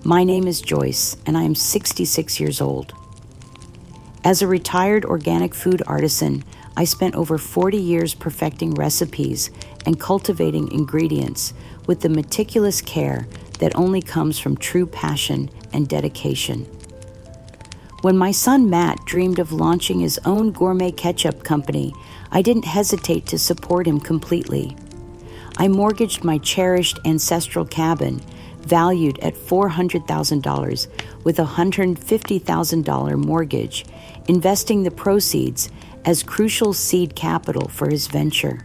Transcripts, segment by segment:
My name is Joyce, and I am 66 years old. As a retired organic food artisan, I spent over 40 years perfecting recipes and cultivating ingredients with the meticulous care that only comes from true passion and dedication. When my son Matt dreamed of launching his own gourmet ketchup company, I didn't hesitate to support him completely. I mortgaged my cherished ancestral cabin, valued at $400,000, with a $150,000 mortgage, investing the proceeds as crucial seed capital for his venture.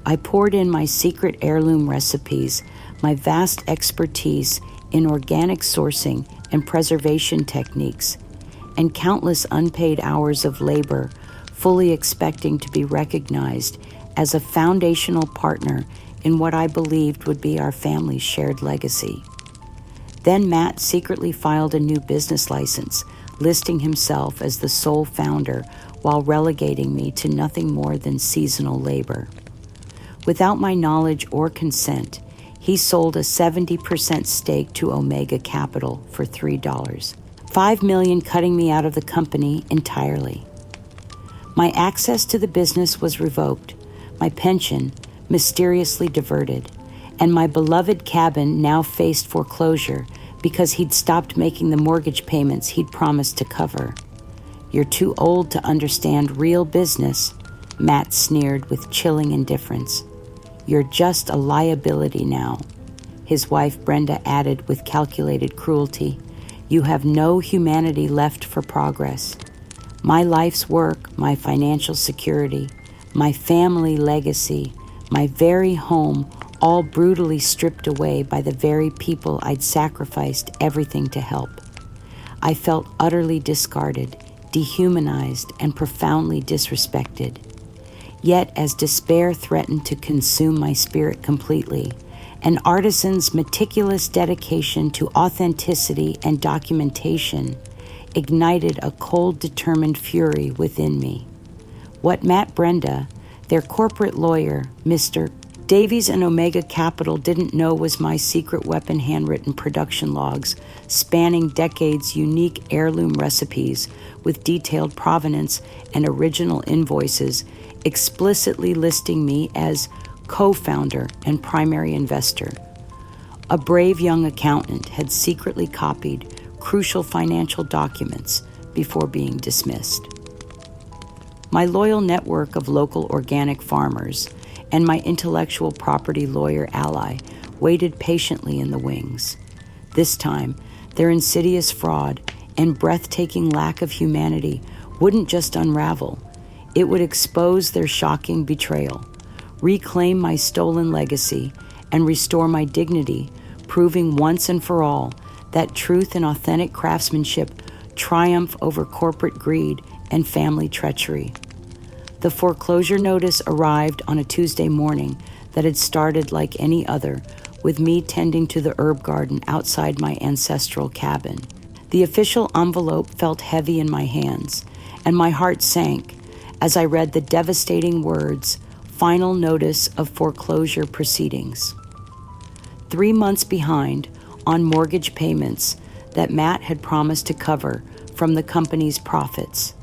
I poured in my secret heirloom recipes, my vast expertise in organic sourcing and preservation techniques, and countless unpaid hours of labor, fully expecting to be recognized as a foundational partner in what I believed would be our family's shared legacy. Then Matt secretly filed a new business license, listing himself as the sole founder while relegating me to nothing more than seasonal labor. Without my knowledge or consent, he sold a 70% stake to Omega Capital for $3. $5 million cutting me out of the company entirely. My access to the business was revoked, my pension mysteriously diverted, and my beloved cabin now faced foreclosure because he'd stopped making the mortgage payments he'd promised to cover. "You're too old to understand real business," Matt sneered with chilling indifference. "You're just a liability now," his wife Brenda added with calculated cruelty. "You have no humanity left for progress. My life's work, my financial security, my family legacy, my very home, all brutally stripped away by the very people I'd sacrificed everything to help. I felt utterly discarded, dehumanized, and profoundly disrespected. Yet as despair threatened to consume my spirit completely, an artisan's meticulous dedication to authenticity and documentation ignited a cold, determined fury within me. What Matt Brenda, their corporate lawyer, Mr. Davies and Omega Capital, didn't know was my secret weapon handwritten production logs, spanning decades, unique heirloom recipes with detailed provenance and original invoices, explicitly listing me as co-founder and primary investor. A brave young accountant had secretly copied crucial financial documents before being dismissed. My loyal network of local organic farmers and my intellectual property lawyer ally waited patiently in the wings. This time, their insidious fraud and breathtaking lack of humanity wouldn't just unravel, it would expose their shocking betrayal, reclaim my stolen legacy, and restore my dignity, proving once and for all that truth and authentic craftsmanship triumph over corporate greed and family treachery. The foreclosure notice arrived on a Tuesday morning that had started like any other, with me tending to the herb garden outside my ancestral cabin. The official envelope felt heavy in my hands, and my heart sank as I read the devastating words, "Final notice of foreclosure proceedings." 3 months behind on mortgage payments that Matt had promised to cover from the company's profits.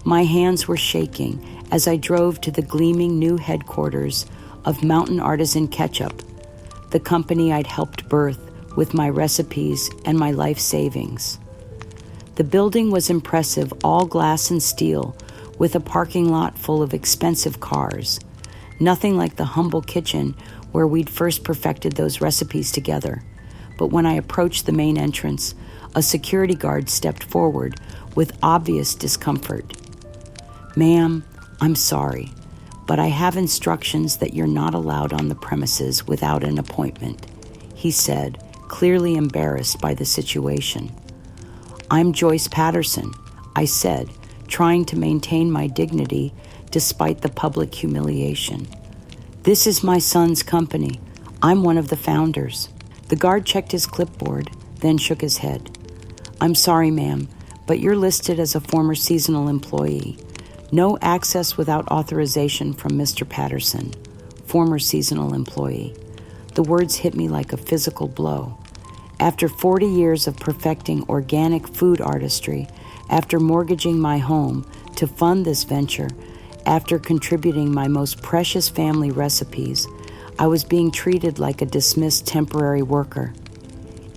My hands were shaking as I drove to the gleaming new headquarters of Mountain Artisan Ketchup, the company I'd helped birth with my recipes and my life savings. The building was impressive, all glass and steel, with a parking lot full of expensive cars. Nothing like the humble kitchen where we'd first perfected those recipes together. But when I approached the main entrance, a security guard stepped forward with obvious discomfort. "Ma'am, I'm sorry, but I have instructions that you're not allowed on the premises without an appointment," he said, clearly embarrassed by the situation. "I'm Joyce Patterson," I said, trying to maintain my dignity despite the public humiliation. "This is my son's company. I'm one of the founders." The guard checked his clipboard, then shook his head. "I'm sorry, ma'am, but you're listed as a former seasonal employee. No access without authorization from Mr. Patterson, former seasonal employee." The words hit me like a physical blow. After 40 years of perfecting organic food artistry, after mortgaging my home to fund this venture, after contributing my most precious family recipes, I was being treated like a dismissed temporary worker.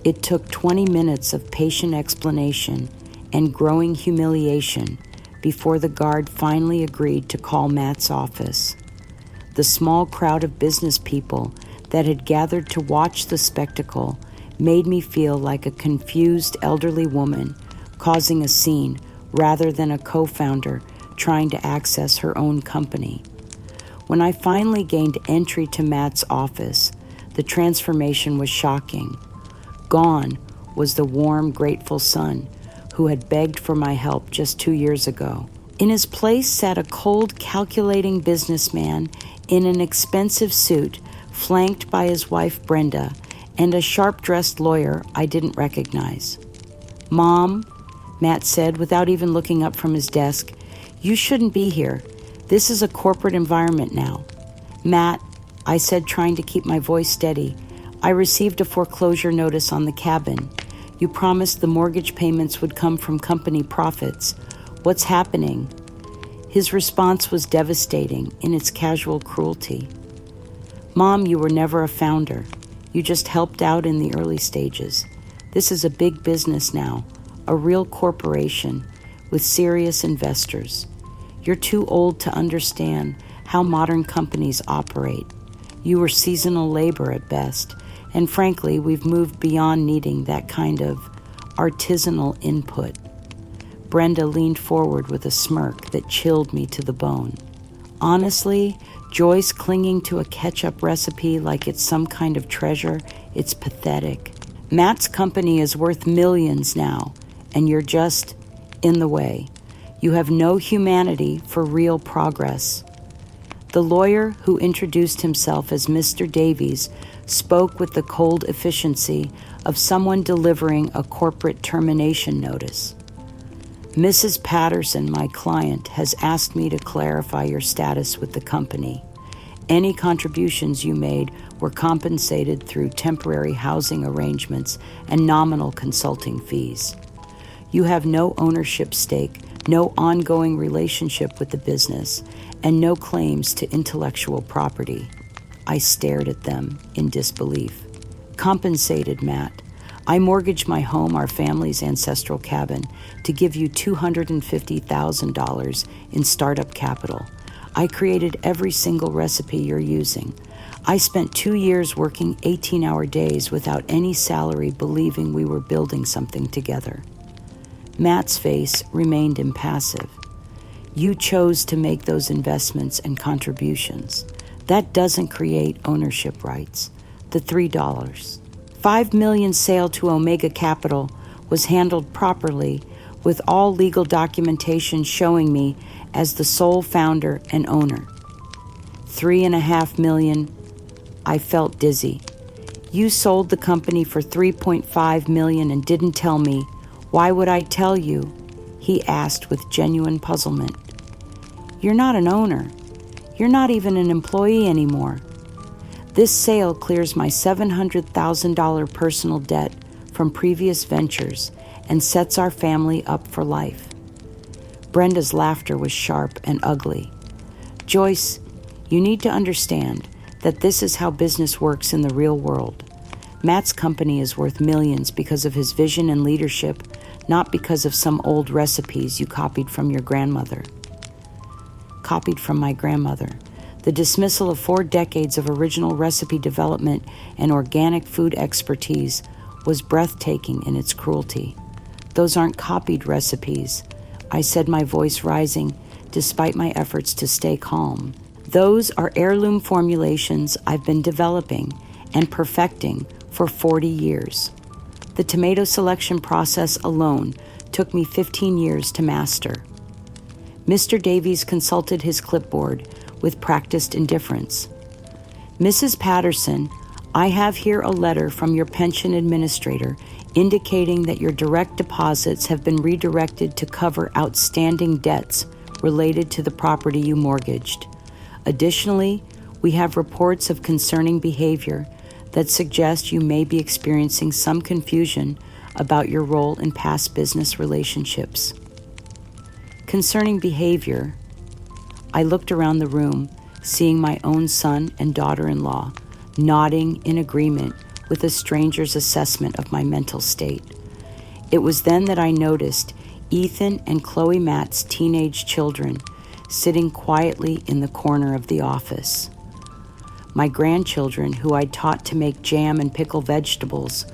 It took 20 minutes of patient explanation and growing humiliation before the guard finally agreed to call Matt's office. The small crowd of business people that had gathered to watch the spectacle made me feel like a confused elderly woman causing a scene rather than a co-founder trying to access her own company. When I finally gained entry to Matt's office, the transformation was shocking. Gone was the warm, grateful son who had begged for my help just 2 years ago. In his place sat a cold, calculating businessman in an expensive suit, flanked by his wife Brenda and a sharp-dressed lawyer I didn't recognize. "Mom," Matt said without even looking up from his desk, "you shouldn't be here. This is a corporate environment now." "Matt," I said, trying to keep my voice steady, "I received a foreclosure notice on the cabin. You promised the mortgage payments would come from company profits. What's happening?" His response was devastating in its casual cruelty. "Mom, you were never a founder. You just helped out in the early stages. This is a big business now, a real corporation with serious investors. You're too old to understand how modern companies operate. You were seasonal labor at best, and frankly, we've moved beyond needing that kind of artisanal input." Brenda leaned forward with a smirk that chilled me to the bone. Honestly, Joyce clinging to a ketchup recipe like it's some kind of treasure, it's pathetic. Matt's company is worth millions now, and you're just in the way. You have no humanity for real progress. The lawyer, who introduced himself as Mr. Davies, spoke with the cold efficiency of someone delivering a corporate termination notice. "Mrs. Patterson, my client, has asked me to clarify your status with the company. Any contributions you made were compensated through temporary housing arrangements and nominal consulting fees. You have no ownership stake, no ongoing relationship with the business, and no claims to intellectual property." I stared at them in disbelief. "Compensated, Matt. I mortgaged my home, our family's ancestral cabin, to give you $250,000 in startup capital. I created every single recipe you're using. I spent 2 years working 18-hour days without any salary, believing we were building something together." Matt's face remained impassive. "You chose to make those investments and contributions. That doesn't create ownership rights. The $3. $5 million sale to Omega Capital was handled properly, with all legal documentation showing me as the sole founder and owner. $3.5 million, I felt dizzy. You sold the company for $3.5 million and didn't tell me. Why would I tell you?" he asked with genuine puzzlement. "You're not an owner. You're not even an employee anymore. This sale clears my $700,000 personal debt from previous ventures and sets our family up for life." Brenda's laughter was sharp and ugly. "Joyce, you need to understand that this is how business works in the real world. Matt's company is worth millions because of his vision and leadership, not because of some old recipes you copied from your grandmother." Copied from my grandmother. The dismissal of 4 decades of original recipe development and organic food expertise was breathtaking in its cruelty. "Those aren't copied recipes," I said, my voice rising despite my efforts to stay calm. "Those are heirloom formulations I've been developing and perfecting for 40 years. The tomato selection process alone took me 15 years to master." Mr. Davies consulted his clipboard with practiced indifference. "Mrs. Patterson, I have here a letter from your pension administrator indicating that your direct deposits have been redirected to cover outstanding debts related to the property you mortgaged. Additionally, we have reports of concerning behavior that suggest you may be experiencing some confusion about your role in past business relationships. Concerning behavior, I looked around the room, seeing my own son and daughter-in-law nodding in agreement with a stranger's assessment of my mental state. It was then that I noticed Ethan and Chloe Matt's teenage children sitting quietly in the corner of the office. My grandchildren, who I'd taught to make jam and pickle vegetables,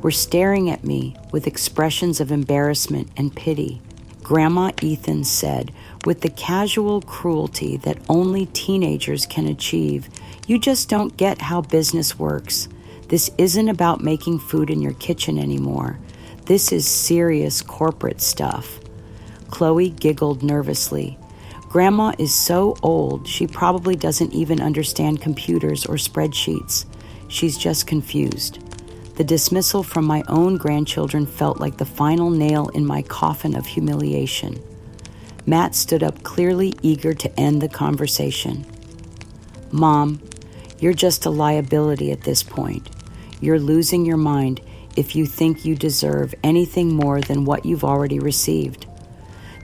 were staring at me with expressions of embarrassment and pity. Grandma Ethan said, with the casual cruelty that only teenagers can achieve, "You just don't get how business works. This isn't about making food in your kitchen anymore. This is serious corporate stuff." Chloe giggled nervously. Grandma is so old, she probably doesn't even understand computers or spreadsheets. She's just confused. The dismissal from my own grandchildren felt like the final nail in my coffin of humiliation. Matt stood up, clearly eager to end the conversation. "Mom, you're just a liability at this point. You're losing your mind if you think you deserve anything more than what you've already received.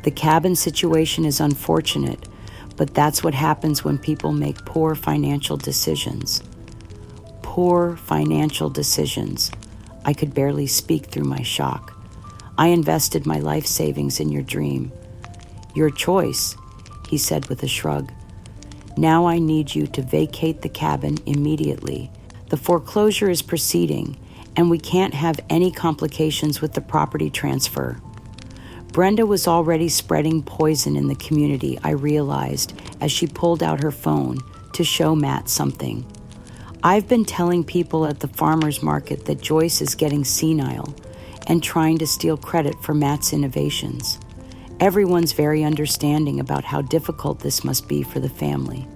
The cabin situation is unfortunate, but that's what happens when people make poor financial decisions." Poor financial decisions. I could barely speak through my shock. "I invested my life savings in your dream." "Your choice," he said with a shrug. "Now I need you to vacate the cabin immediately. The foreclosure is proceeding, and we can't have any complications with the property transfer." Brenda was already spreading poison in the community, I realized, as she pulled out her phone to show Matt something. "I've been telling people at the farmer's market that Joyce is getting senile and trying to steal credit for Matt's innovations. Everyone's very understanding about how difficult this must be for the family."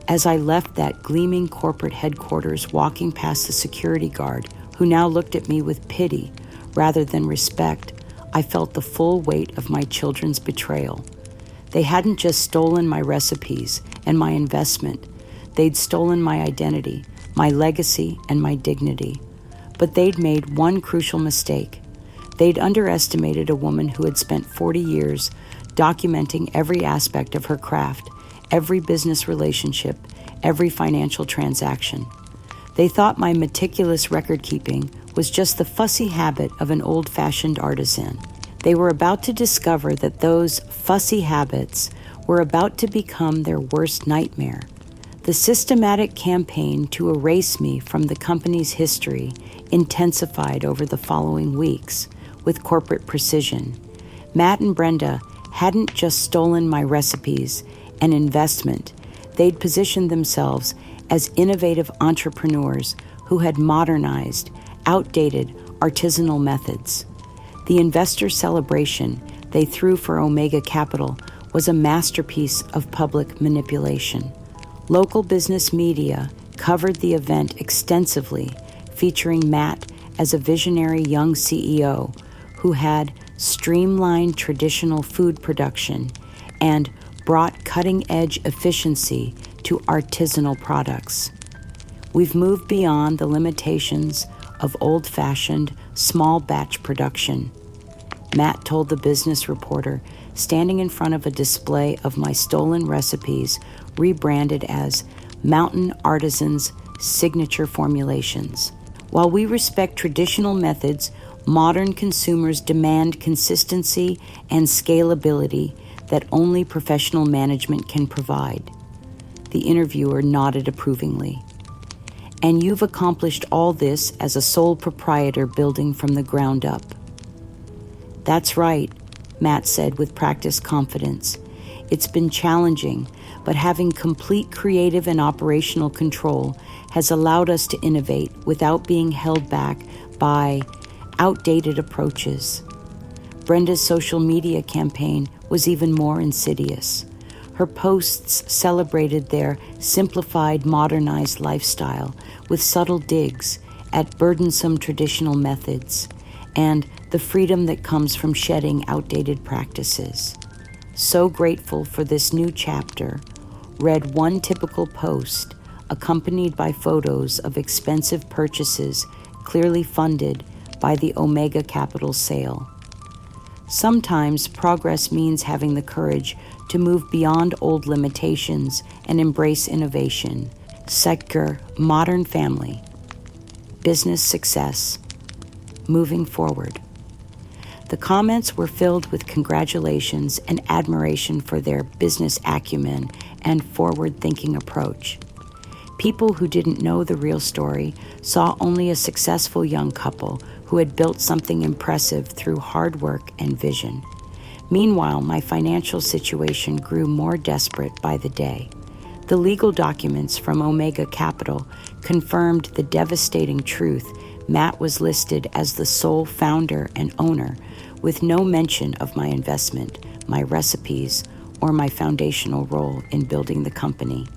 As I left that gleaming corporate headquarters, walking past the security guard, who now looked at me with pity rather than respect, I felt the full weight of my children's betrayal. They hadn't just stolen my recipes and my investment. They'd stolen my identity, my legacy, and my dignity. But they'd made one crucial mistake. They'd underestimated a woman who had spent 40 years documenting every aspect of her craft, every business relationship, every financial transaction. They thought my meticulous record-keeping was just the fussy habit of an old-fashioned artisan. They were about to discover that those fussy habits were about to become their worst nightmare. The systematic campaign to erase me from the company's history intensified over the following weeks with corporate precision. Matt and Brenda hadn't just stolen my recipes and investment. They'd positioned themselves as innovative entrepreneurs who had modernized outdated artisanal methods. The investor celebration they threw for Omega Capital was a masterpiece of public manipulation. Local business media covered the event extensively, featuring Matt as a visionary young CEO who had streamlined traditional food production and brought cutting-edge efficiency to artisanal products. We've moved beyond the limitations of old-fashioned, small-batch production, Matt told the business reporter, standing in front of a display of my stolen recipes rebranded as Mountain Artisans Signature Formulations. While we respect traditional methods, modern consumers demand consistency and scalability that only professional management can provide. The interviewer nodded approvingly. "And you've accomplished all this as a sole proprietor building from the ground up." "That's right," Matt said with practiced confidence. "It's been challenging, but having complete creative and operational control has allowed us to innovate without being held back by outdated approaches." Brenda's social media campaign was even more insidious. Her posts celebrated their simplified, modernized lifestyle with subtle digs at burdensome traditional methods and the freedom that comes from shedding outdated practices. "So grateful for this new chapter," read one typical post accompanied by photos of expensive purchases clearly funded by the Omega Capital sale. Sometimes progress means having the courage to move beyond old limitations and embrace innovation. Secure, modern family, business success, moving forward. The comments were filled with congratulations and admiration for their business acumen and forward-thinking approach. People who didn't know the real story saw only a successful young couple who had built something impressive through hard work and vision. Meanwhile, my financial situation grew more desperate by the day. The legal documents from Omega Capital confirmed the devastating truth. Matt was listed as the sole founder and owner, with no mention of my investment, my recipes, or my foundational role in building the company.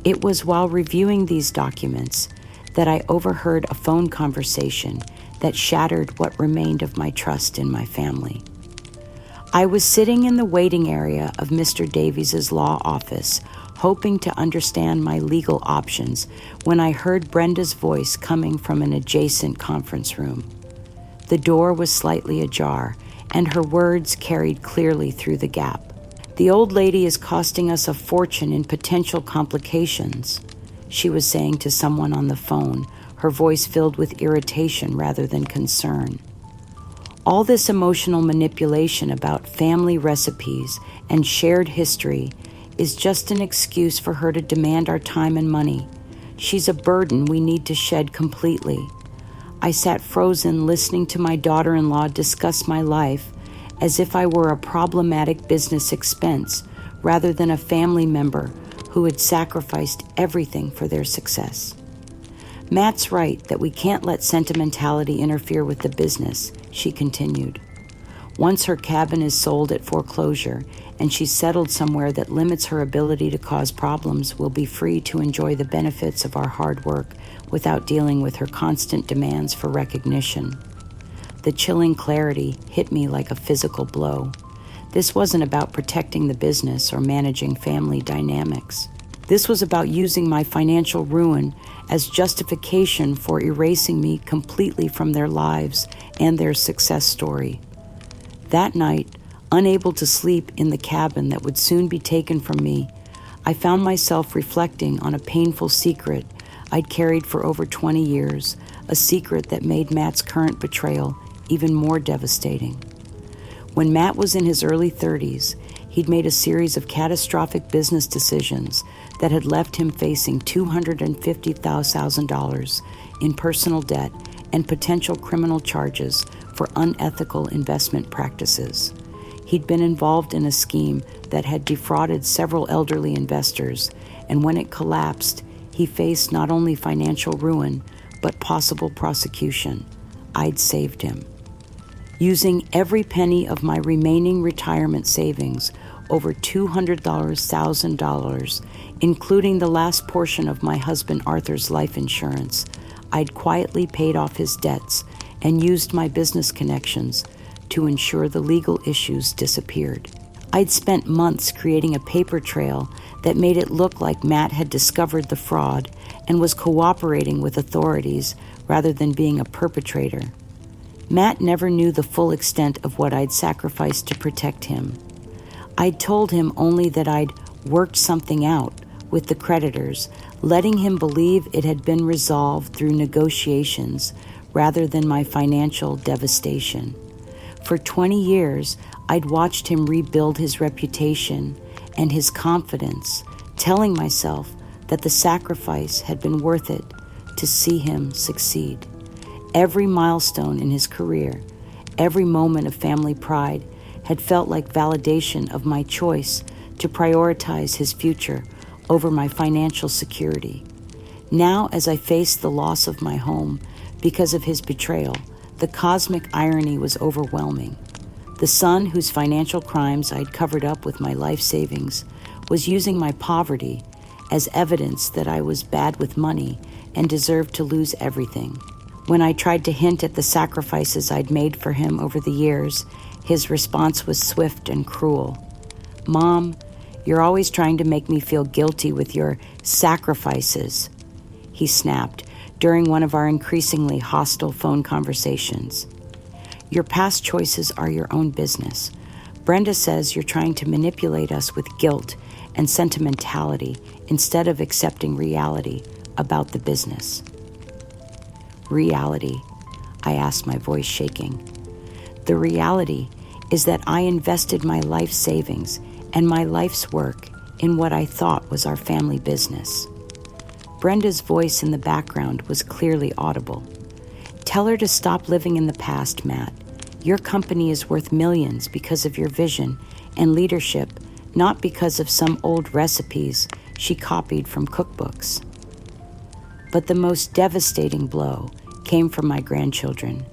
It was while reviewing these documents that I overheard a phone conversation that shattered what remained of my trust in my family. I was sitting in the waiting area of Mr. Davies' law office, hoping to understand my legal options, when I heard Brenda's voice coming from an adjacent conference room. The door was slightly ajar, and her words carried clearly through the gap. "The old lady is costing us a fortune in potential complications," she was saying to someone on the phone, her voice filled with irritation rather than concern. All this emotional manipulation about family recipes and shared history is just an excuse for her to demand our time and money. She's a burden we need to shed completely. I sat frozen, listening to my daughter-in-law discuss my life as if I were a problematic business expense rather than a family member who had sacrificed everything for their success. "Matt's right that we can't let sentimentality interfere with the business," she continued. "Once her cabin is sold at foreclosure and she's settled somewhere that limits her ability to cause problems, we'll be free to enjoy the benefits of our hard work without dealing with her constant demands for recognition." The chilling clarity hit me like a physical blow. This wasn't about protecting the business or managing family dynamics. This was about using my financial ruin as justification for erasing me completely from their lives and their success story. That night, unable to sleep in the cabin that would soon be taken from me, I found myself reflecting on a painful secret I'd carried for over 20 years, a secret that made Matt's current betrayal even more devastating. When Matt was in his early 30s, he'd made a series of catastrophic business decisions that had left him facing $250,000 in personal debt and potential criminal charges for unethical investment practices. He'd been involved in a scheme that had defrauded several elderly investors, and when it collapsed, he faced not only financial ruin, but possible prosecution. I'd saved him. Using every penny of my remaining retirement savings, over $200,000, including the last portion of my husband Arthur's life insurance, I'd quietly paid off his debts and used my business connections to ensure the legal issues disappeared. I'd spent months creating a paper trail that made it look like Matt had discovered the fraud and was cooperating with authorities rather than being a perpetrator. Matt never knew the full extent of what I'd sacrificed to protect him. I'd told him only that I'd worked something out with the creditors, letting him believe it had been resolved through negotiations rather than my financial devastation. For 20 years, I'd watched him rebuild his reputation and his confidence, telling myself that the sacrifice had been worth it to see him succeed. Every milestone in his career, every moment of family pride had felt like validation of my choice to prioritize his future over my financial security. Now, as I faced the loss of my home because of his betrayal, the cosmic irony was overwhelming. The son whose financial crimes I'd covered up with my life savings was using my poverty as evidence that I was bad with money and deserved to lose everything. When I tried to hint at the sacrifices I'd made for him over the years, his response was swift and cruel. "Mom, You're always trying to make me feel guilty with your sacrifices," he snapped during one of our increasingly hostile phone conversations. "Your past choices are your own business. Brenda says you're trying to manipulate us with guilt and sentimentality instead of accepting reality about the business." "Reality?" I asked, my voice shaking. "The reality is that I invested my life savings and my life's work in what I thought was our family business." Brenda's voice in the background was clearly audible. "Tell her to stop living in the past, Matt. Your company is worth millions because of your vision and leadership, not because of some old recipes she copied from cookbooks." But the most devastating blow came from my grandchildren.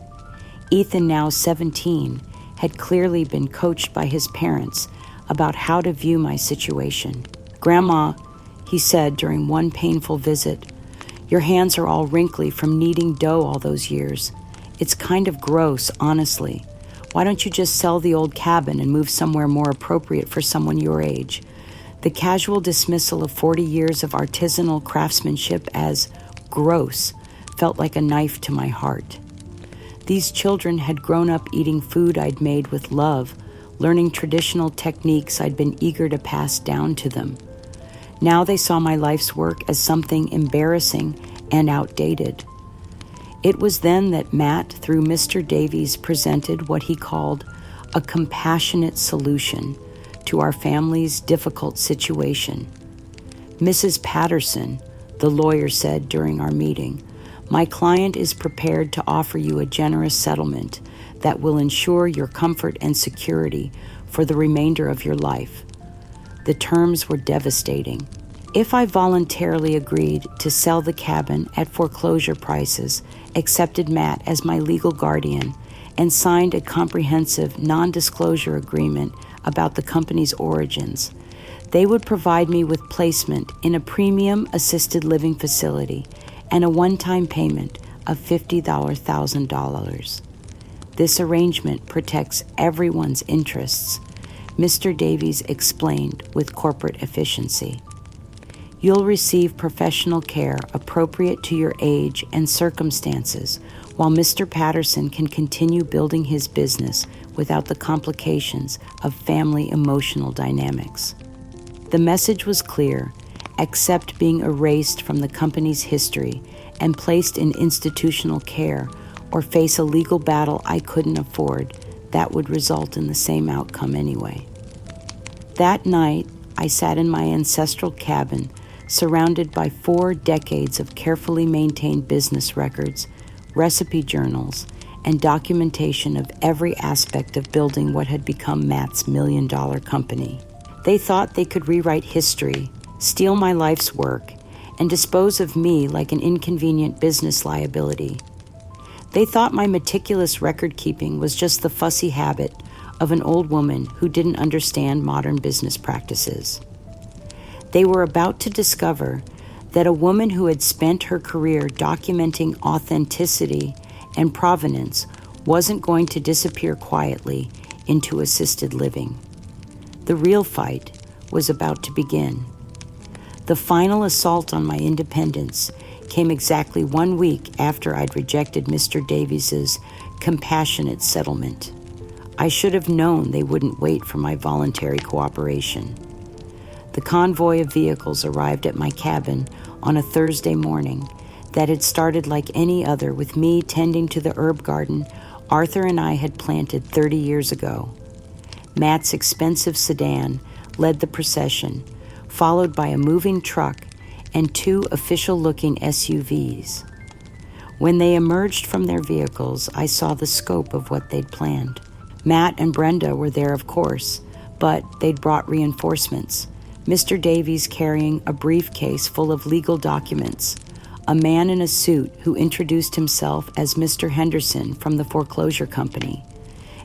Ethan, now 17, had clearly been coached by his parents about how to view my situation. "Grandma," he said during one painful visit, "your hands are all wrinkly from kneading dough all those years. It's kind of gross, honestly. Why don't you just sell the old cabin and move somewhere more appropriate for someone your age?" The casual dismissal of 40 years of artisanal craftsmanship as gross felt like a knife to my heart. These children had grown up eating food I'd made with love, learning traditional techniques I'd been eager to pass down to them. Now they saw my life's work as something embarrassing and outdated. It was then that Matt, through Mr. Davies, presented what he called a compassionate solution to our family's difficult situation. "Mrs. Patterson," the lawyer said during our meeting, "my client is prepared to offer you a generous settlement that will ensure your comfort and security for the remainder of your life." The terms were devastating. If I voluntarily agreed to sell the cabin at foreclosure prices, accepted Matt as my legal guardian, and signed a comprehensive non-disclosure agreement about the company's origins, they would provide me with placement in a premium assisted living facility and a one-time payment of $50,000. This arrangement protects everyone's interests, Mr. Davies explained with corporate efficiency. "You'll receive professional care appropriate to your age and circumstances, while Mr. Patterson can continue building his business without the complications of family emotional dynamics." The message was clear: accept being erased from the company's history and placed in institutional care, or face a legal battle I couldn't afford that would result in the same outcome anyway. That night, I sat in my ancestral cabin, surrounded by 4 decades of carefully maintained business records, recipe journals, and documentation of every aspect of building what had become Matt's million-dollar company. They thought they could rewrite history, steal my life's work, and dispose of me like an inconvenient business liability. They thought my meticulous record-keeping was just the fussy habit of an old woman who didn't understand modern business practices. They were about to discover that a woman who had spent her career documenting authenticity and provenance wasn't going to disappear quietly into assisted living. The real fight was about to begin. The final assault on my independence came exactly 1 week after I'd rejected Mr. Davies's compassionate settlement. I should have known they wouldn't wait for my voluntary cooperation. The convoy of vehicles arrived at my cabin on a Thursday morning that had started like any other, with me tending to the herb garden Arthur and I had planted 30 years ago. Matt's expensive sedan led the procession, followed by a moving truck and 2 official-looking SUVs. When they emerged from their vehicles, I saw the scope of what they'd planned. Matt and Brenda were there, of course, but they'd brought reinforcements. Mr. Davies carrying a briefcase full of legal documents, a man in a suit who introduced himself as Mr. Henderson from the foreclosure company,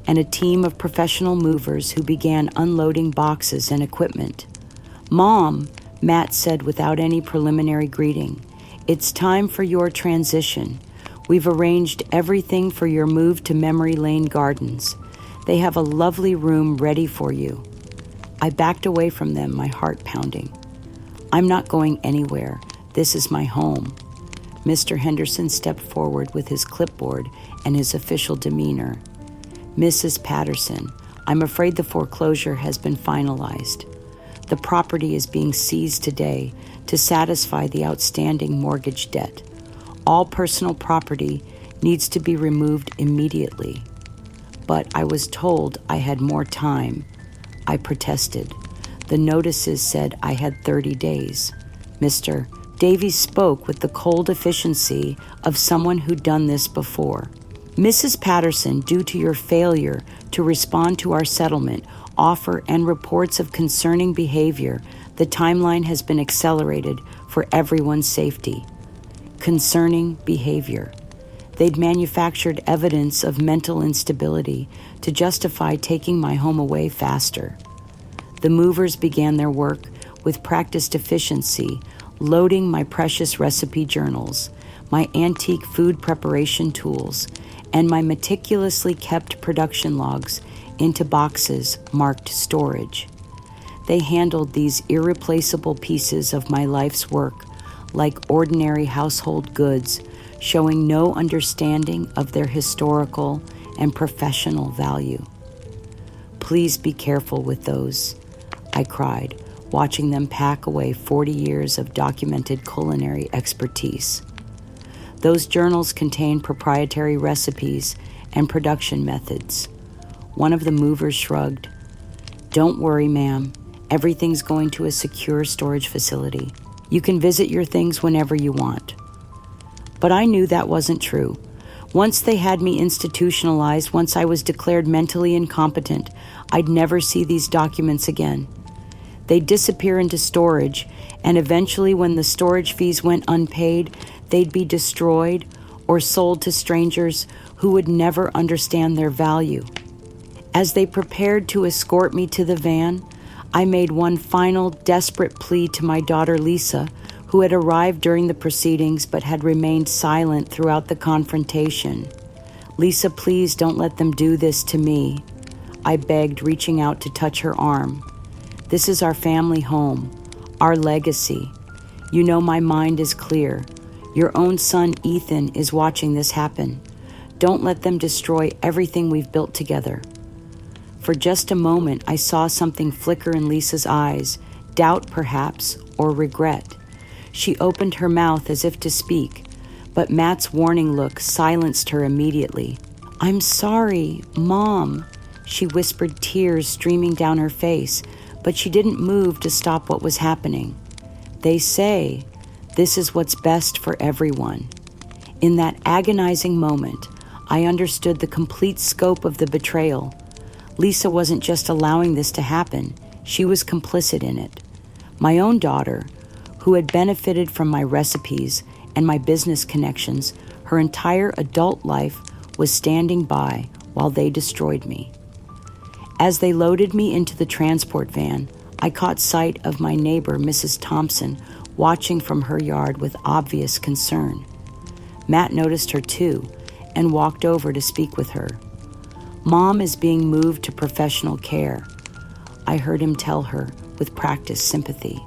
and a team of professional movers who began unloading boxes and equipment. "Mom," Matt said without any preliminary greeting, "it's time for your transition. We've arranged everything for your move to Memory Lane Gardens. They have a lovely room ready for you." I backed away from them, my heart pounding. I'm not going anywhere. This is my home. Mr. Henderson stepped forward with his clipboard and his official demeanor. Mrs. Patterson, I'm afraid the foreclosure has been finalized. The property is being seized today to satisfy the outstanding mortgage debt. All personal property needs to be removed immediately. But I was told I had more time. I protested. The notices said I had 30 days. Mr. Davies spoke with the cold efficiency of someone who'd done this before. Mrs. Patterson, due to your failure to respond to our settlement, offer, and reports of concerning behavior, the timeline has been accelerated for everyone's safety. Concerning behavior. They'd manufactured evidence of mental instability to justify taking my home away faster. The movers began their work with practiced efficiency, loading my precious recipe journals, my antique food preparation tools, and my meticulously kept production logs into boxes marked storage. They handled these irreplaceable pieces of my life's work like ordinary household goods, showing no understanding of their historical and professional value. Please be careful with those, I cried, watching them pack away 40 years of documented culinary expertise. Those journals contain proprietary recipes and production methods. One of the movers shrugged. Don't worry, ma'am. Everything's going to a secure storage facility. You can visit your things whenever you want. But I knew that wasn't true. Once they had me institutionalized, once I was declared mentally incompetent, I'd never see these documents again. They'd disappear into storage, and eventually when the storage fees went unpaid, they'd be destroyed or sold to strangers who would never understand their value. As they prepared to escort me to the van, I made one final desperate plea to my daughter Lisa, who had arrived during the proceedings but had remained silent throughout the confrontation. Lisa, please don't let them do this to me, I begged, reaching out to touch her arm. This is our family home, our legacy. You know my mind is clear. Your own son, Ethan, is watching this happen. Don't let them destroy everything we've built together. For just a moment, I saw something flicker in Lisa's eyes, doubt perhaps, or regret. She opened her mouth as if to speak, but Matt's warning look silenced her immediately. I'm sorry, Mom, she whispered, tears streaming down her face, but she didn't move to stop what was happening. They say this is what's best for everyone. In that agonizing moment, I understood the complete scope of the betrayal. Lisa wasn't just allowing this to happen, she was complicit in it. My own daughter, who had benefited from my recipes and my business connections, her entire adult life was standing by while they destroyed me. As they loaded me into the transport van, I caught sight of my neighbor, Mrs. Thompson, watching from her yard with obvious concern. Matt noticed her too and walked over to speak with her. Mom is being moved to professional care, I heard him tell her with practiced sympathy.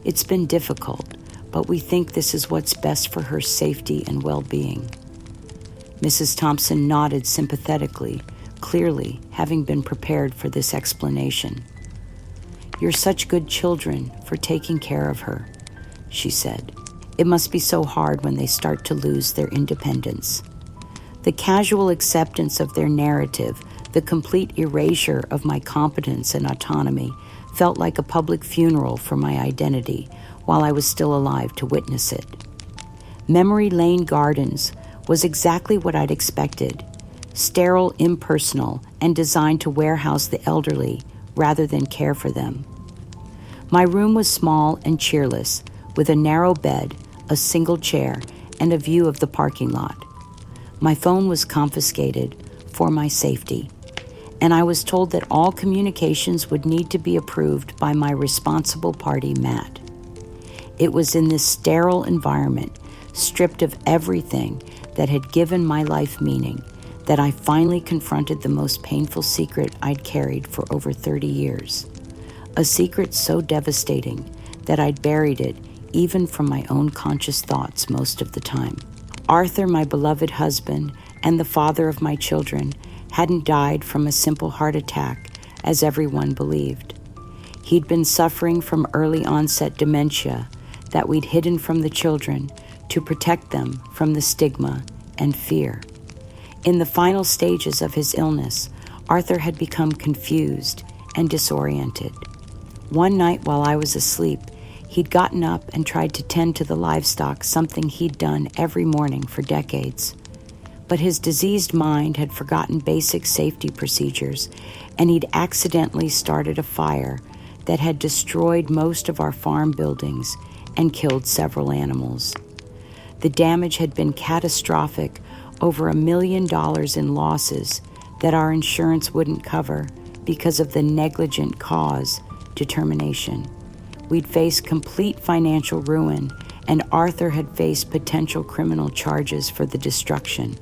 It's been difficult, but we think this is what's best for her safety and well-being. Mrs. Thompson nodded sympathetically, clearly having been prepared for this explanation. You're such good children for taking care of her, she said. It must be so hard when they start to lose their independence. The casual acceptance of their narrative, the complete erasure of my competence and autonomy, felt like a public funeral for my identity while I was still alive to witness it. Memory Lane Gardens was exactly what I'd expected. Sterile, impersonal, and designed to warehouse the elderly rather than care for them. My room was small and cheerless, with a narrow bed, a single chair, and a view of the parking lot. My phone was confiscated for my safety, and I was told that all communications would need to be approved by my responsible party, Matt. It was in this sterile environment, stripped of everything that had given my life meaning, that I finally confronted the most painful secret I'd carried for over 30 years. A secret so devastating that I'd buried it even from my own conscious thoughts most of the time. Arthur, my beloved husband and the father of my children, hadn't died from a simple heart attack, as everyone believed. He'd been suffering from early onset dementia that we'd hidden from the children to protect them from the stigma and fear. In the final stages of his illness, Arthur had become confused and disoriented. One night while I was asleep, he'd gotten up and tried to tend to the livestock, something he'd done every morning for decades. But his diseased mind had forgotten basic safety procedures, and he'd accidentally started a fire that had destroyed most of our farm buildings and killed several animals. The damage had been catastrophic, over $1 million in losses that our insurance wouldn't cover because of the negligent cause determination. We'd faced complete financial ruin, and Arthur had faced potential criminal charges for the destruction.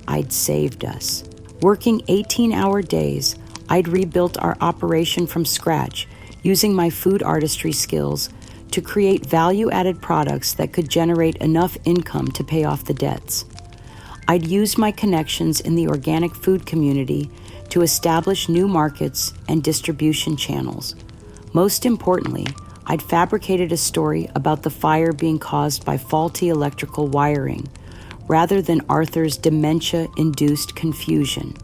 I'd saved us. Working 18-hour days, I'd rebuilt our operation from scratch, using my food artistry skills to create value-added products that could generate enough income to pay off the debts. I'd used my connections in the organic food community to establish new markets and distribution channels. Most importantly, I'd fabricated a story about the fire being caused by faulty electrical wiring, rather than Arthur's dementia-induced confusion.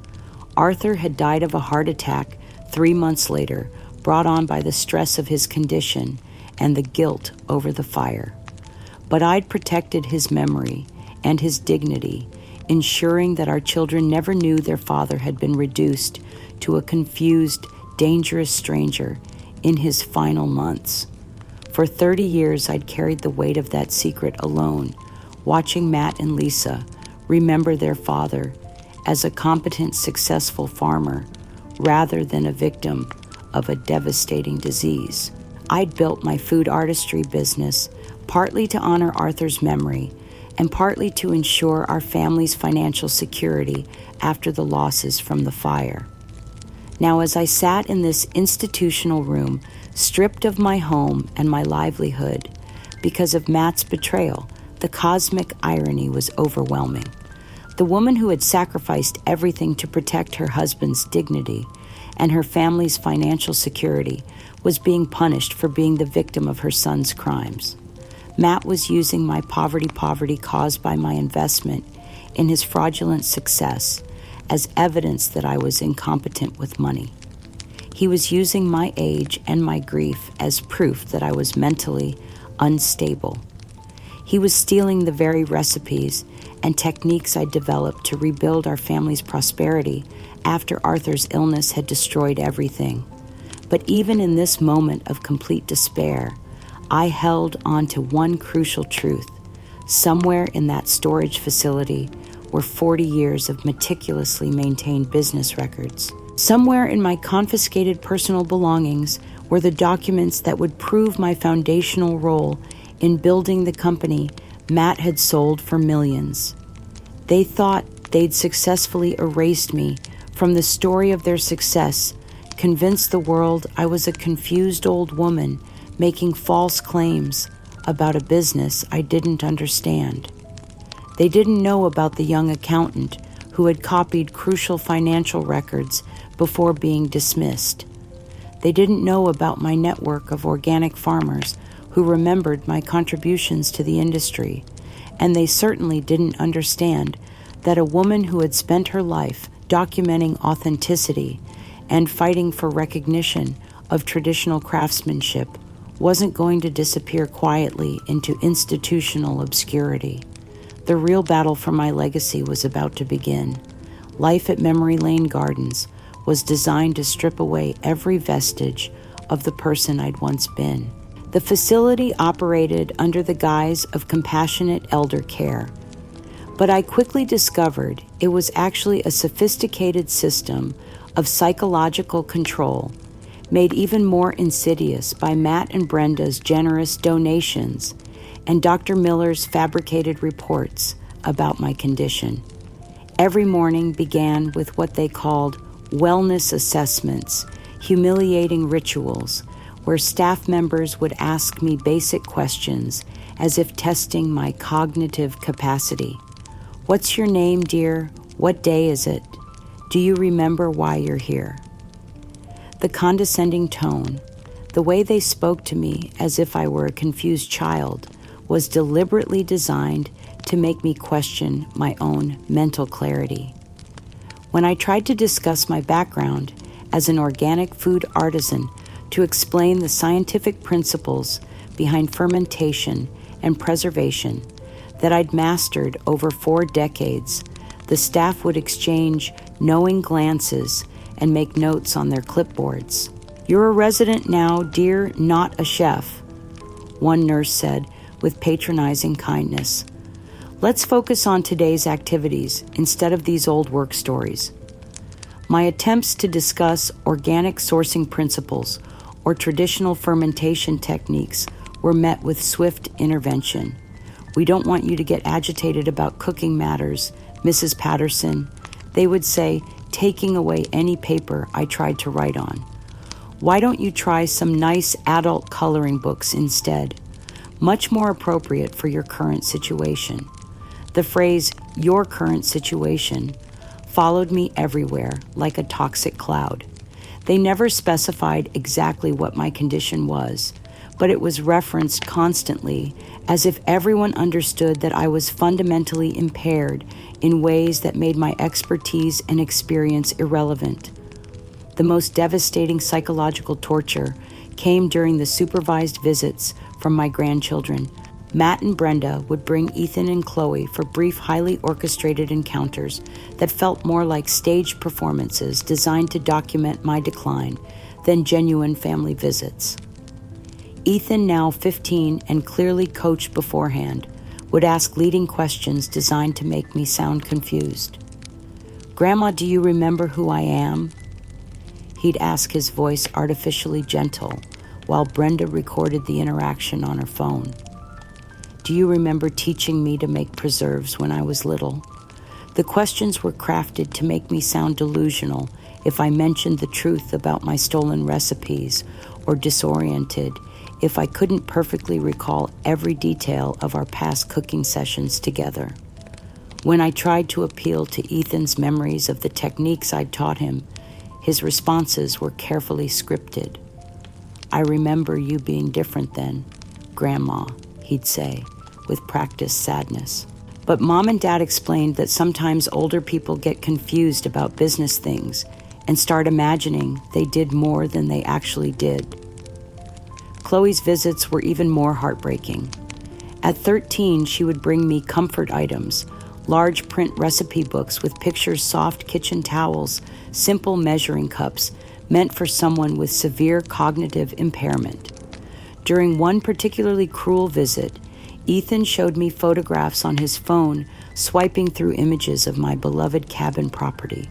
Arthur had died of a heart attack 3 months later, brought on by the stress of his condition and the guilt over the fire. But I'd protected his memory and his dignity, ensuring that our children never knew their father had been reduced to a confused, dangerous stranger in his final months. For 30 years, I'd carried the weight of that secret alone, watching Matt and Lisa remember their father as a competent, successful farmer rather than a victim of a devastating disease. I'd built my food artistry business partly to honor Arthur's memory and partly to ensure our family's financial security after the losses from the fire. Now, as I sat in this institutional room, stripped of my home and my livelihood because of Matt's betrayal, the cosmic irony was overwhelming. The woman who had sacrificed everything to protect her husband's dignity and her family's financial security was being punished for being the victim of her son's crimes. Matt was using my poverty caused by my investment in his fraudulent success as evidence that I was incompetent with money. He was using my age and my grief as proof that I was mentally unstable. He was stealing the very recipes and techniques I developed to rebuild our family's prosperity after Arthur's illness had destroyed everything. But even in this moment of complete despair, I held on to one crucial truth. Somewhere in that storage facility were 40 years of meticulously maintained business records. Somewhere in my confiscated personal belongings were the documents that would prove my foundational role in building the company Matt had sold for millions. They thought they'd successfully erased me from the story of their success, convinced the world I was a confused old woman making false claims about a business I didn't understand. They didn't know about the young accountant who had copied crucial financial records before being dismissed. They didn't know about my network of organic farmers who remembered my contributions to the industry, and they certainly didn't understand that a woman who had spent her life documenting authenticity and fighting for recognition of traditional craftsmanship wasn't going to disappear quietly into institutional obscurity. The real battle for my legacy was about to begin. Life at Memory Lane Gardens was designed to strip away every vestige of the person I'd once been. The facility operated under the guise of compassionate elder care, but I quickly discovered it was actually a sophisticated system of psychological control, made even more insidious by Matt and Brenda's generous donations and Dr. Miller's fabricated reports about my condition. Every morning began with what they called wellness assessments, humiliating rituals, where staff members would ask me basic questions as if testing my cognitive capacity. What's your name, dear? What day is it? Do you remember why you're here? The condescending tone, the way they spoke to me as if I were a confused child, was deliberately designed to make me question my own mental clarity. When I tried to discuss my background as an organic food artisan to explain the scientific principles behind fermentation and preservation that I'd mastered over 4 decades, the staff would exchange knowing glances and make notes on their clipboards. "You're a resident now, dear, not a chef," one nurse said with patronizing kindness. "Let's focus on today's activities instead of these old work stories." My attempts to discuss organic sourcing principles or traditional fermentation techniques were met with swift intervention. "We don't want you to get agitated about cooking matters, Mrs. Patterson," they would say, taking away any paper I tried to write on. "Why don't you try some nice adult coloring books instead? Much more appropriate for your current situation." The phrase, "your current situation," followed me everywhere like a toxic cloud. They never specified exactly what my condition was, but it was referenced constantly as if everyone understood that I was fundamentally impaired in ways that made my expertise and experience irrelevant. The most devastating psychological torture came during the supervised visits from my grandchildren. Matt and Brenda would bring Ethan and Chloe for brief, highly orchestrated encounters that felt more like staged performances designed to document my decline than genuine family visits. Ethan, now 15 and clearly coached beforehand, would ask leading questions designed to make me sound confused. "Grandma, do you remember who I am?" He'd ask, his voice artificially gentle, while Brenda recorded the interaction on her phone. "Do you remember teaching me to make preserves when I was little?" The questions were crafted to make me sound delusional if I mentioned the truth about my stolen recipes, or disoriented if I couldn't perfectly recall every detail of our past cooking sessions together. When I tried to appeal to Ethan's memories of the techniques I'd taught him, his responses were carefully scripted. "I remember you being different then, Grandma," he'd say, with practiced sadness. But Mom and Dad explained that sometimes older people get confused about business things and start imagining they did more than they actually did. Chloe's visits were even more heartbreaking. At 13, she would bring me comfort items, large print recipe books with pictures, soft kitchen towels, simple measuring cups meant for someone with severe cognitive impairment. During one particularly cruel visit, Ethan showed me photographs on his phone, swiping through images of my beloved cabin property.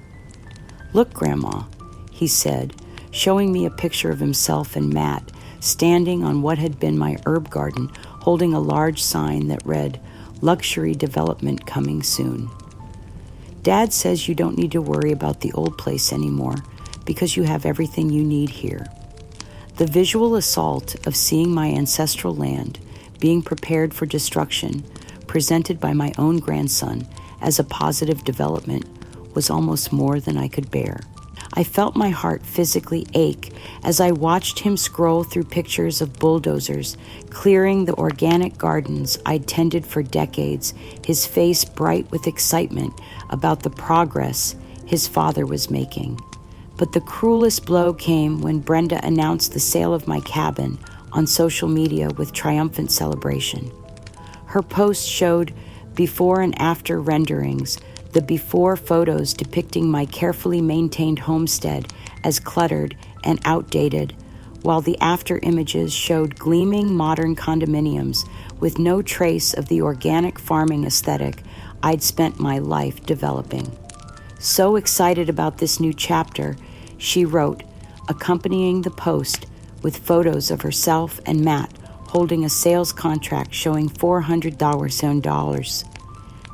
"Look, Grandma," he said, showing me a picture of himself and Matt standing on what had been my herb garden, holding a large sign that read, "Luxury development coming soon." "Dad says you don't need to worry about the old place anymore because you have everything you need here." The visual assault of seeing my ancestral land being prepared for destruction, presented by my own grandson as a positive development, was almost more than I could bear. I felt my heart physically ache as I watched him scroll through pictures of bulldozers clearing the organic gardens I'd tended for decades, his face bright with excitement about the progress his father was making. But the cruelest blow came when Brenda announced the sale of my cabin on social media with triumphant celebration. Her post showed before and after renderings, the before photos depicting my carefully maintained homestead as cluttered and outdated, while the after images showed gleaming modern condominiums with no trace of the organic farming aesthetic I'd spent my life developing. So excited about this new chapter, she wrote, accompanying the post with photos of herself and Matt holding a sales contract showing $400 in dollars.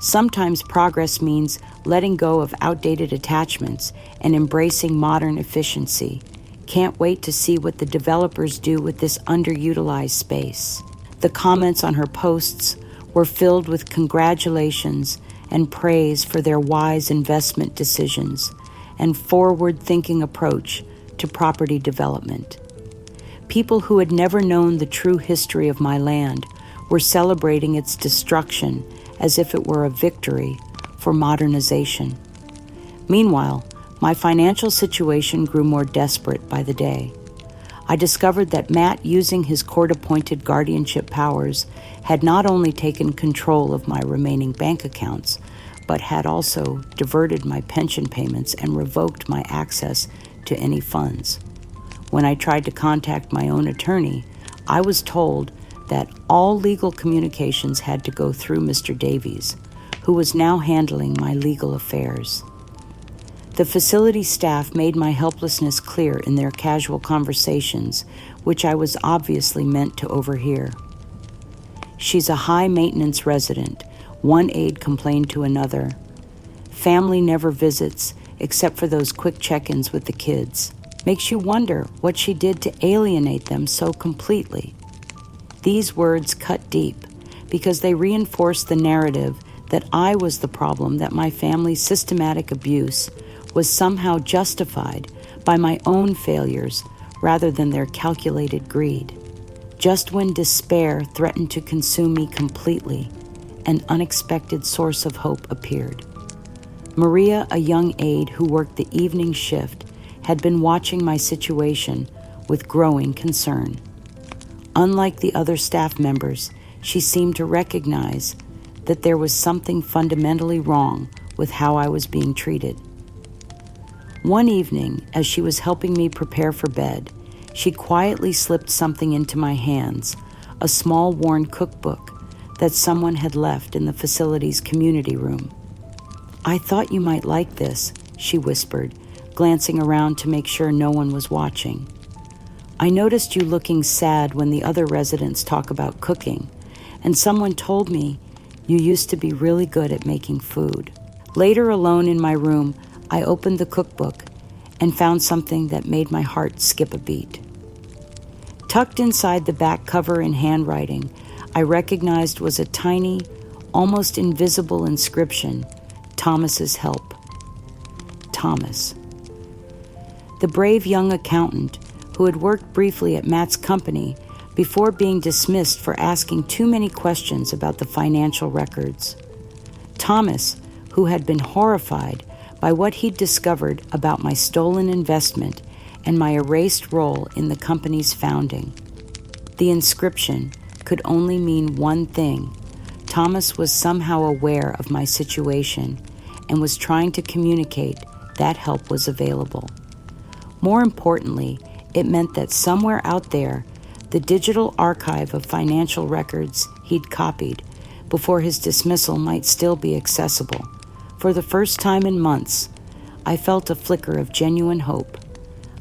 Sometimes progress means letting go of outdated attachments and embracing modern efficiency. Can't wait to see what the developers do with this underutilized space. The comments on her posts were filled with congratulations and praise for their wise investment decisions and forward-thinking approach to property development. People who had never known the true history of my land were celebrating its destruction as if it were a victory for modernization. Meanwhile, my financial situation grew more desperate by the day. I discovered that Matt, using his court-appointed guardianship powers, had not only taken control of my remaining bank accounts, but had also diverted my pension payments and revoked my access to any funds. When I tried to contact my own attorney, I was told that all legal communications had to go through Mr. Davies, who was now handling my legal affairs. The facility staff made my helplessness clear in their casual conversations, which I was obviously meant to overhear. "She's a high-maintenance resident," one aide complained to another. "Family never visits, except for those quick check-ins with the kids. Makes you wonder what she did to alienate them so completely." These words cut deep because they reinforced the narrative that I was the problem, that my family's systematic abuse was somehow justified by my own failures rather than their calculated greed. Just when despair threatened to consume me completely, an unexpected source of hope appeared. Maria, a young aide who worked the evening shift, had been watching my situation with growing concern. Unlike the other staff members, she seemed to recognize that there was something fundamentally wrong with how I was being treated. One evening, as she was helping me prepare for bed, she quietly slipped something into my hands, a small worn cookbook that someone had left in the facility's community room. "I thought you might like this," she whispered, glancing around to make sure no one was watching. "I noticed you looking sad when the other residents talk about cooking, and someone told me you used to be really good at making food." Later, alone in my room, I opened the cookbook and found something that made my heart skip a beat. Tucked inside the back cover in handwriting, I recognized was a tiny, almost invisible inscription, "Thomas's help." Thomas. The brave young accountant who had worked briefly at Matt's company before being dismissed for asking too many questions about the financial records. Thomas, who had been horrified by what he'd discovered about my stolen investment and my erased role in the company's founding. The inscription could only mean one thing. Thomas was somehow aware of my situation and was trying to communicate that help was available. More importantly, it meant that somewhere out there, the digital archive of financial records he'd copied before his dismissal might still be accessible. For the first time in months, I felt a flicker of genuine hope.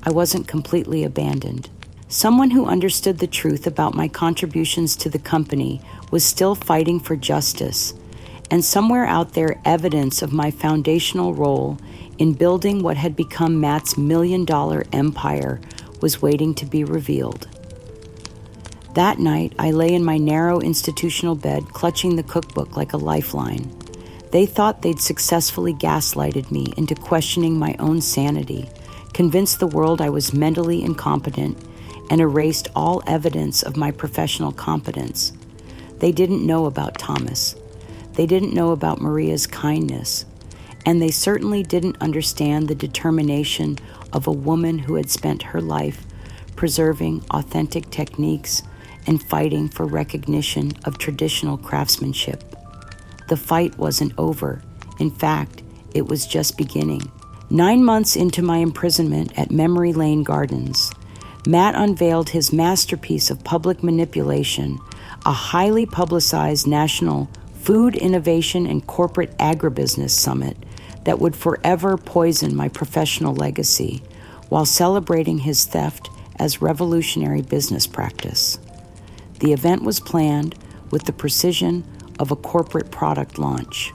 I wasn't completely abandoned. Someone who understood the truth about my contributions to the company was still fighting for justice, and somewhere out there, evidence of my foundational role in building what had become Matt's million-dollar empire was waiting to be revealed. That night, I lay in my narrow institutional bed, clutching the cookbook like a lifeline. They thought they'd successfully gaslighted me into questioning my own sanity, convinced the world I was mentally incompetent, and erased all evidence of my professional competence. They didn't know about Thomas. They didn't know about Maria's kindness. And they certainly didn't understand the determination of a woman who had spent her life preserving authentic techniques and fighting for recognition of traditional craftsmanship. The fight wasn't over. In fact, it was just beginning. 9 months into my imprisonment at Memory Lane Gardens, Matt unveiled his masterpiece of public manipulation, a highly publicized national food innovation and corporate agribusiness summit that would forever poison my professional legacy while celebrating his theft as revolutionary business practice. The event was planned with the precision of a corporate product launch.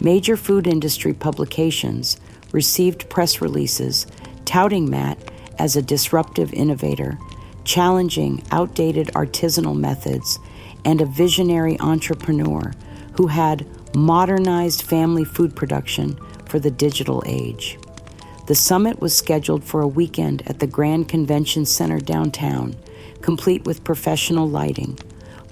Major food industry publications received press releases touting Matt as a disruptive innovator, challenging outdated artisanal methods, and a visionary entrepreneur who had modernized family food production for the digital age. The summit was scheduled for a weekend at the Grand Convention Center downtown, complete with professional lighting,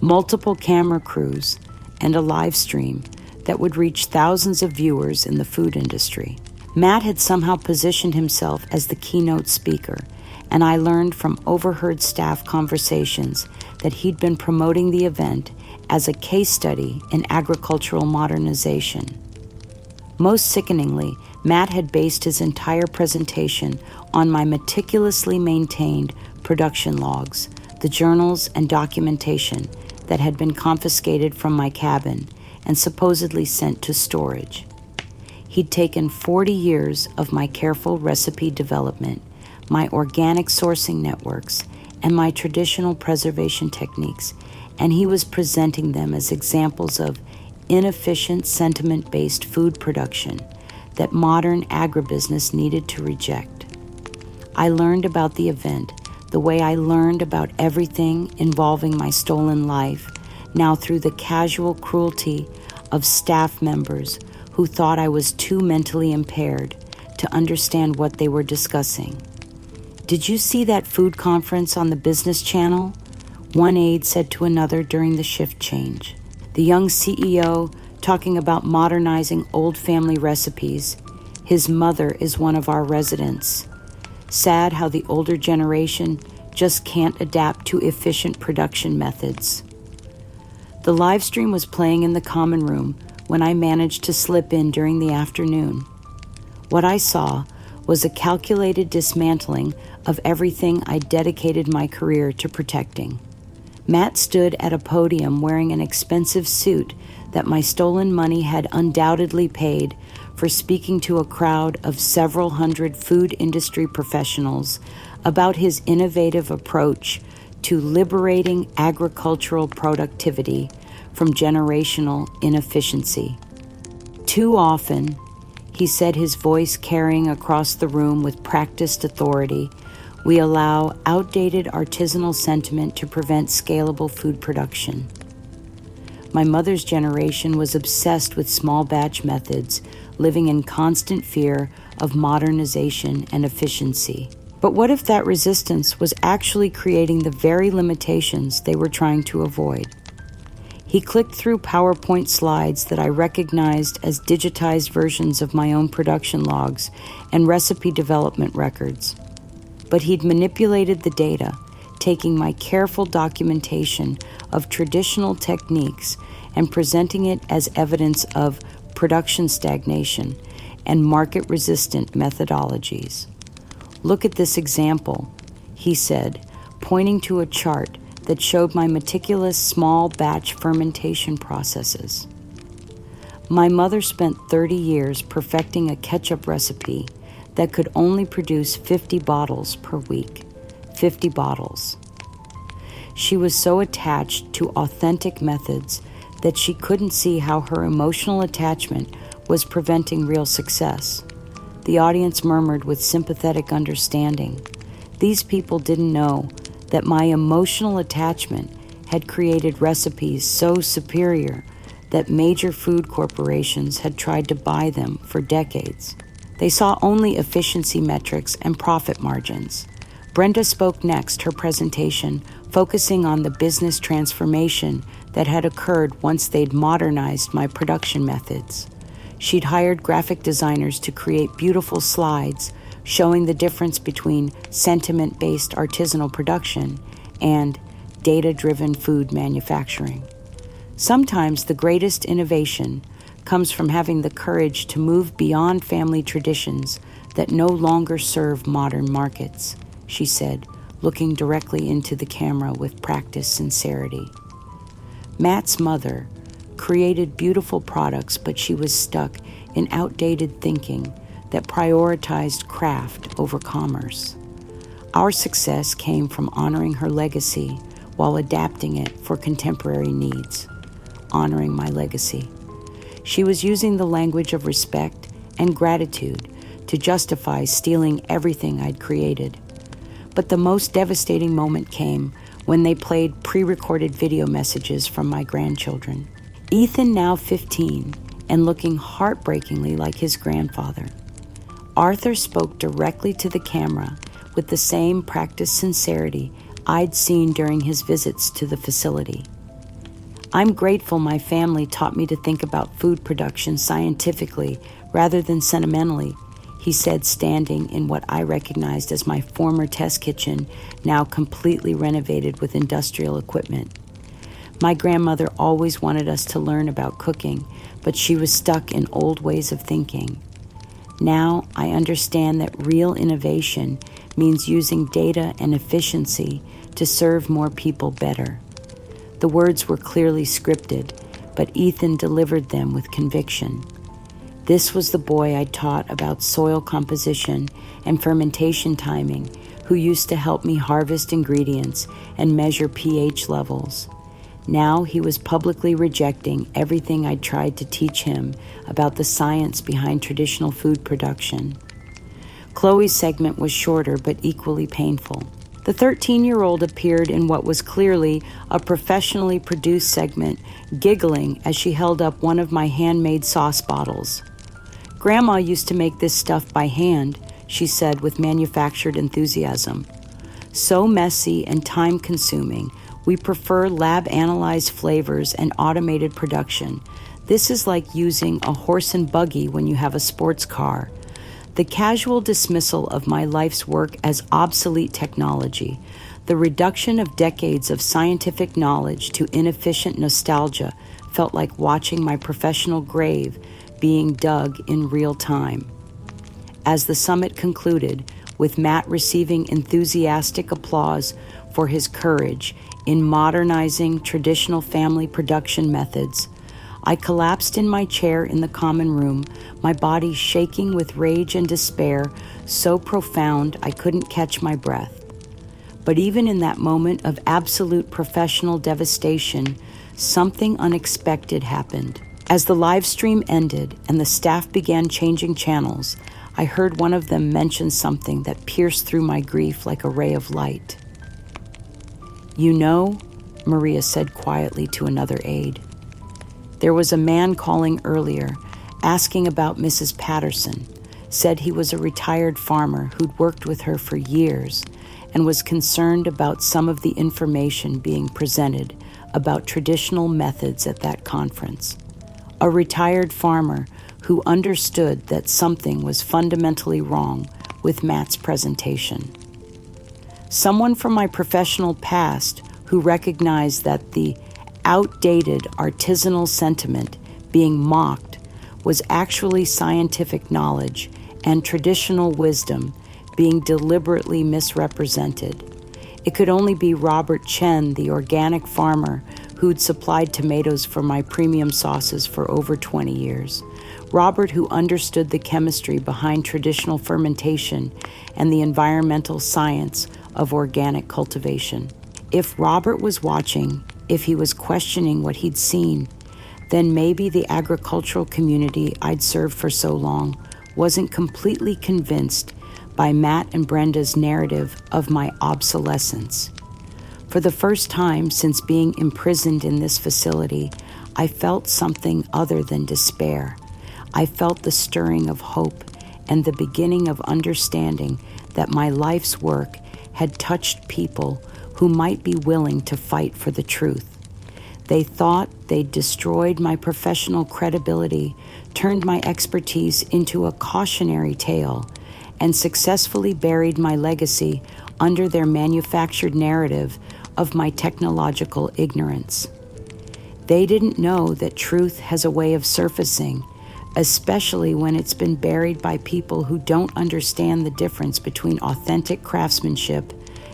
multiple camera crews, and a live stream that would reach thousands of viewers in the food industry. Matt had somehow positioned himself as the keynote speaker, and I learned from overheard staff conversations that he'd been promoting the event as a case study in agricultural modernization. Most sickeningly, Matt had based his entire presentation on my meticulously maintained production logs, the journals and documentation that had been confiscated from my cabin and supposedly sent to storage. He'd taken 40 years of my careful recipe development, my organic sourcing networks, and my traditional preservation techniques, and he was presenting them as examples of inefficient sentiment-based food production that modern agribusiness needed to reject. I learned about the event the way I learned about everything involving my stolen life, now through the casual cruelty of staff members who thought I was too mentally impaired to understand what they were discussing. "Did you see that food conference on the Business Channel?" one aide said to another during the shift change. "The young CEO talking about modernizing old family recipes. His mother is one of our residents. Sad how the older generation just can't adapt to efficient production methods." The live stream was playing in the common room when I managed to slip in during the afternoon. What I saw was a calculated dismantling of everything I dedicated my career to protecting. Matt stood at a podium wearing an expensive suit that my stolen money had undoubtedly paid for speaking to a crowd of several hundred food industry professionals about his innovative approach to liberating agricultural productivity from generational inefficiency. Too often, he said, his voice carrying across the room with practiced authority, we allow outdated artisanal sentiment to prevent scalable food production. My mother's generation was obsessed with small batch methods, living in constant fear of modernization and efficiency. But what if that resistance was actually creating the very limitations they were trying to avoid? He clicked through PowerPoint slides that I recognized as digitized versions of my own production logs and recipe development records. But he'd manipulated the data, taking my careful documentation of traditional techniques and presenting it as evidence of production stagnation and market-resistant methodologies. "Look at this example," he said, pointing to a chart that showed my meticulous small batch fermentation processes. My mother spent 30 years perfecting a ketchup recipe that could only produce 50 bottles per week. 50 bottles. She was so attached to authentic methods that she couldn't see how her emotional attachment was preventing real success. The audience murmured with sympathetic understanding. These people didn't know that my emotional attachment had created recipes so superior that major food corporations had tried to buy them for decades. They saw only efficiency metrics and profit margins. Brenda spoke next, her presentation focusing on the business transformation that had occurred once they'd modernized my production methods. She'd hired graphic designers to create beautiful slides showing the difference between sentiment-based artisanal production and data-driven food manufacturing. Sometimes the greatest innovation comes from having the courage to move beyond family traditions that no longer serve modern markets, she said, looking directly into the camera with practiced sincerity. Matt's mother created beautiful products, but she was stuck in outdated thinking that prioritized craft over commerce. Our success came from honoring her legacy while adapting it for contemporary needs. Honoring my legacy. She was using the language of respect and gratitude to justify stealing everything I'd created. But the most devastating moment came when they played pre-recorded video messages from my grandchildren. Ethan, now 15, and looking heartbreakingly like his grandfather. Arthur spoke directly to the camera with the same practiced sincerity I'd seen during his visits to the facility. I'm grateful my family taught me to think about food production scientifically rather than sentimentally, he said, standing in what I recognized as my former test kitchen, now completely renovated with industrial equipment. My grandmother always wanted us to learn about cooking, but she was stuck in old ways of thinking. Now I understand that real innovation means using data and efficiency to serve more people better. The words were clearly scripted, but Ethan delivered them with conviction. This was the boy I taught about soil composition and fermentation timing, who used to help me harvest ingredients and measure pH levels. Now he was publicly rejecting everything I'd tried to teach him about the science behind traditional food production. Chloe's segment was shorter but equally painful. The 13-year-old appeared in what was clearly a professionally produced segment, giggling as she held up one of my handmade sauce bottles. "Grandma used to make this stuff by hand," she said with manufactured enthusiasm. "So messy and time-consuming, we prefer lab-analyzed flavors and automated production. This is like using a horse and buggy when you have a sports car." The casual dismissal of my life's work as obsolete technology, the reduction of decades of scientific knowledge to inefficient nostalgia, felt like watching my professional grave being dug in real time. As the summit concluded, with Matt receiving enthusiastic applause for his courage in modernizing traditional family production methods, I collapsed in my chair in the common room, my body shaking with rage and despair so profound I couldn't catch my breath. But even in that moment of absolute professional devastation, something unexpected happened. As the live stream ended and the staff began changing channels, I heard one of them mention something that pierced through my grief like a ray of light. "You know," Maria said quietly to another aide, "there was a man calling earlier, asking about Mrs. Patterson, said he was a retired farmer who'd worked with her for years and was concerned about some of the information being presented about traditional methods at that conference. A retired farmer who understood that something was fundamentally wrong with Matt's presentation. Someone from my professional past who recognized that the outdated artisanal sentiment being mocked was actually scientific knowledge and traditional wisdom being deliberately misrepresented. It could only be Robert Chen, the organic farmer who'd supplied tomatoes for my premium sauces for over 20 years. Robert, who understood the chemistry behind traditional fermentation and the environmental science of organic cultivation. If Robert was watching, if he was questioning what he'd seen, then maybe the agricultural community I'd served for so long wasn't completely convinced by Matt and Brenda's narrative of my obsolescence. For the first time since being imprisoned in this facility, I felt something other than despair. I felt the stirring of hope and the beginning of understanding that my life's work had touched people who might be willing to fight for the truth. They thought they'd destroyed my professional credibility, turned my expertise into a cautionary tale, and successfully buried my legacy under their manufactured narrative of my technological ignorance. They didn't know that truth has a way of surfacing, especially when it's been buried by people who don't understand the difference between authentic craftsmanship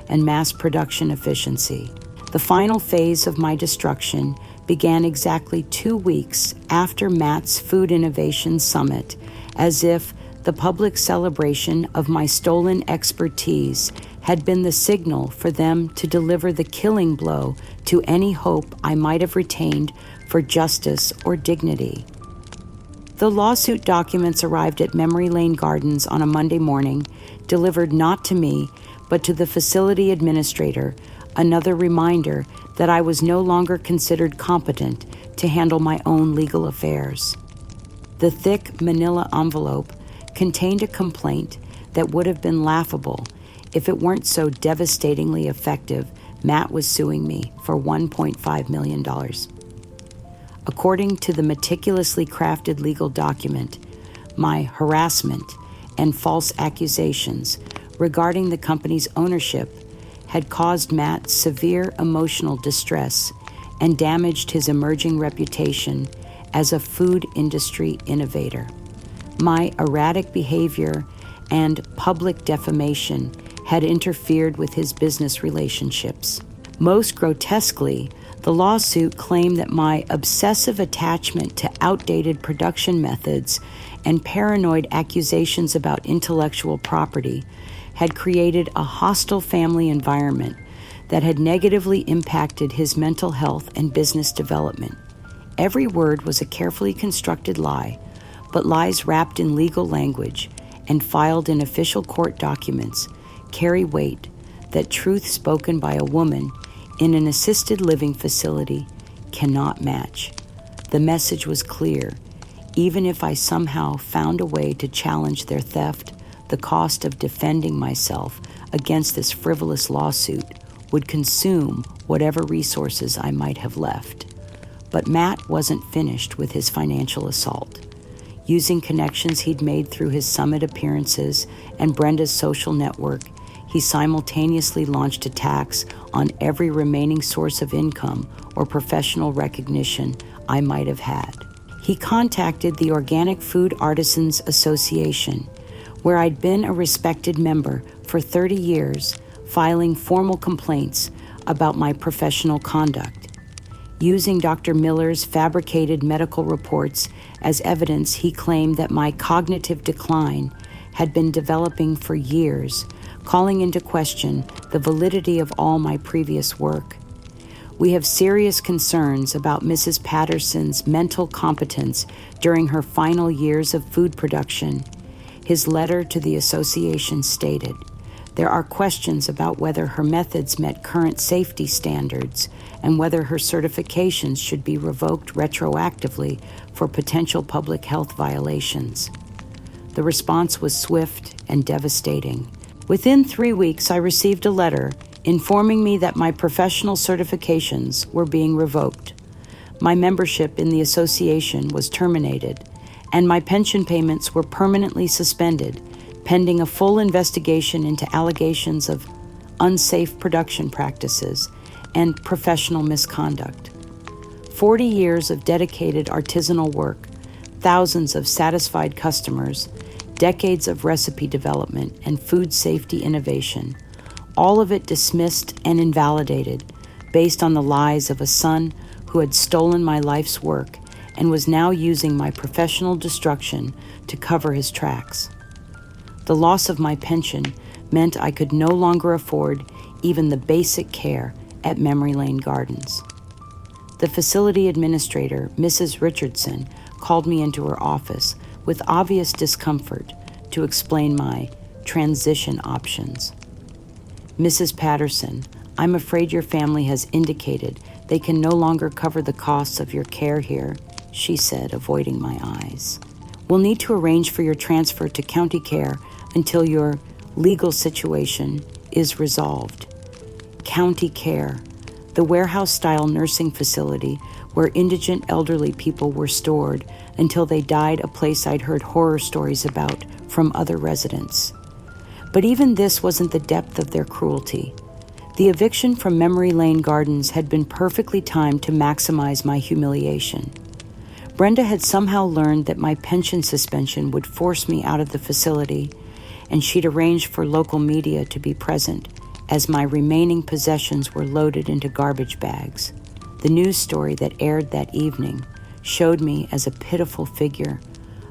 and mass production efficiency. The final phase of my destruction began exactly 2 weeks after Matt's Food Innovation Summit, as if the public celebration of my stolen expertise had been the signal for them to deliver the killing blow to any hope I might have retained for justice or dignity. The lawsuit documents arrived at Memory Lane Gardens on a Monday morning, delivered not to me, but to the facility administrator, another reminder that I was no longer considered competent to handle my own legal affairs. The thick manila envelope contained a complaint that would have been laughable if it weren't so devastatingly effective. Matt was suing me for $1.5 million. According to the meticulously crafted legal document, my harassment and false accusations regarding the company's ownership had caused Matt severe emotional distress and damaged his emerging reputation as a food industry innovator. My erratic behavior and public defamation had interfered with his business relationships. Most grotesquely, the lawsuit claimed that my obsessive attachment to outdated production methods and paranoid accusations about intellectual property had created a hostile family environment that had negatively impacted his mental health and business development. Every word was a carefully constructed lie, but lies wrapped in legal language and filed in official court documents carry weight that truth spoken by a woman in an assisted living facility cannot match. The message was clear. Even if I somehow found a way to challenge their theft, the cost of defending myself against this frivolous lawsuit would consume whatever resources I might have left. But Matt wasn't finished with his financial assault. Using connections he'd made through his summit appearances and Brenda's social network, he simultaneously launched attacks on every remaining source of income or professional recognition I might have had. He contacted the Organic Food Artisans Association, where I'd been a respected member for 30 years, filing formal complaints about my professional conduct. Using Dr. Miller's fabricated medical reports as evidence, he claimed that my cognitive decline had been developing for years, calling into question the validity of all my previous work. We have serious concerns about Mrs. Patterson's mental competence during her final years of food production. His letter to the association stated, "There are questions about whether her methods met current safety standards and whether her certifications should be revoked retroactively for potential public health violations." The response was swift and devastating. Within 3 weeks, I received a letter informing me that my professional certifications were being revoked. My membership in the association was terminated, and my pension payments were permanently suspended, pending a full investigation into allegations of unsafe production practices and professional misconduct. 40 years of dedicated artisanal work, thousands of satisfied customers, decades of recipe development and food safety innovation, all of it dismissed and invalidated based on the lies of a son who had stolen my life's work and was now using my professional destruction to cover his tracks. The loss of my pension meant I could no longer afford even the basic care at Memory Lane Gardens. The facility administrator, Mrs. Richardson, called me into her office with obvious discomfort to explain my transition options. "Mrs. Patterson, I'm afraid your family has indicated they can no longer cover the costs of your care here," she said, avoiding my eyes. "We'll need to arrange for your transfer to county care until your legal situation is resolved." County care, the warehouse-style nursing facility where indigent elderly people were stored until they died, a place I'd heard horror stories about from other residents. But even this wasn't the depth of their cruelty. The eviction from Memory Lane Gardens had been perfectly timed to maximize my humiliation. Brenda had somehow learned that my pension suspension would force me out of the facility, and she'd arranged for local media to be present as my remaining possessions were loaded into garbage bags. The news story that aired that evening showed me as a pitiful figure,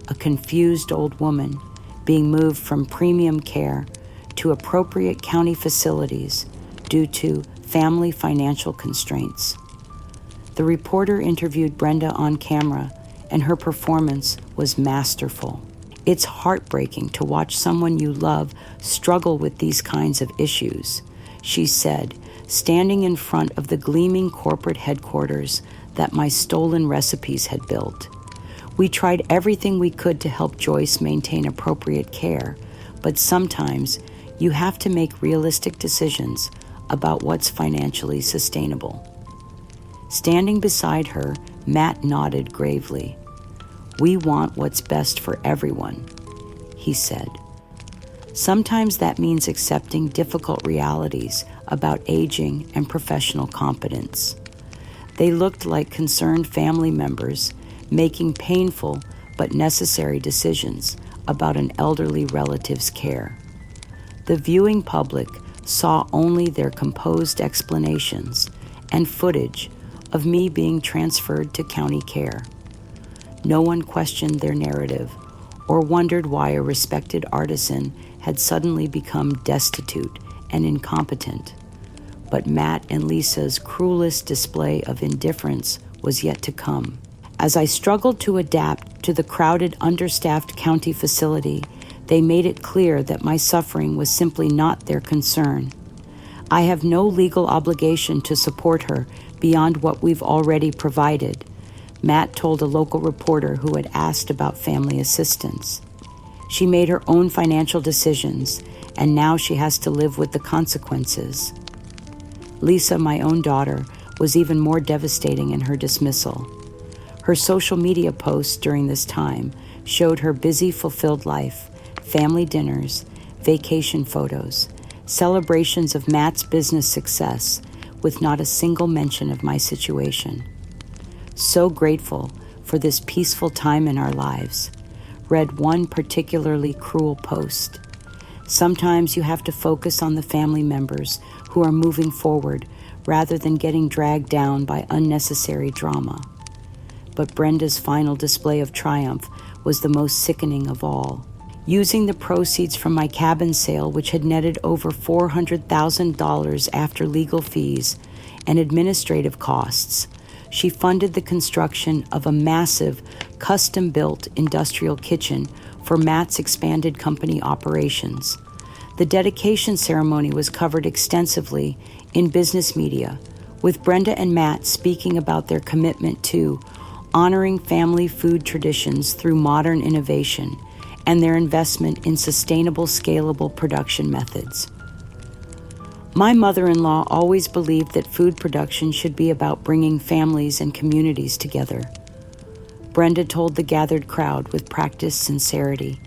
a confused old woman being moved from premium care to appropriate county facilities due to family financial constraints. The reporter interviewed Brenda on camera and her performance was masterful. It's heartbreaking to watch someone you love struggle with these kinds of issues, she said, standing in front of the gleaming corporate headquarters that my stolen recipes had built. We tried everything we could to help Joyce maintain appropriate care, but sometimes you have to make realistic decisions about what's financially sustainable. Standing beside her, Matt nodded gravely. "We want what's best for everyone," he said. Sometimes that means accepting difficult realities about aging and professional competence. They looked like concerned family members making painful but necessary decisions about an elderly relative's care. The viewing public saw only their composed explanations and footage of me being transferred to county care. No one questioned their narrative or wondered why a respected artisan had suddenly become destitute and incompetent. But Matt and Lisa's cruelest display of indifference was yet to come. As I struggled to adapt to the crowded, understaffed county facility, they made it clear that my suffering was simply not their concern. I have no legal obligation to support her beyond what we've already provided, Matt told a local reporter who had asked about family assistance. She made her own financial decisions, and now she has to live with the consequences. Lisa, my own daughter, was even more devastating in her dismissal. Her social media posts during this time showed her busy, fulfilled life, family dinners, vacation photos, celebrations of Matt's business success, with not a single mention of my situation. "So grateful for this peaceful time in our lives," read one particularly cruel post. Sometimes you have to focus on the family members who are moving forward rather than getting dragged down by unnecessary drama. But Brenda's final display of triumph was the most sickening of all. Using the proceeds from my cabin sale, which had netted over $400,000 after legal fees and administrative costs, she funded the construction of a massive, custom-built industrial kitchen for Matt's expanded company operations. The dedication ceremony was covered extensively in business media, with Brenda and Matt speaking about their commitment to honoring family food traditions through modern innovation and their investment in sustainable, scalable production methods. My mother-in-law always believed that food production should be about bringing families and communities together. Brenda told the gathered crowd with practiced sincerity.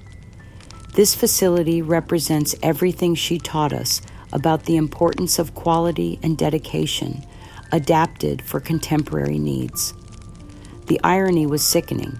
This facility represents everything she taught us about the importance of quality and dedication, adapted for contemporary needs. The irony was sickening.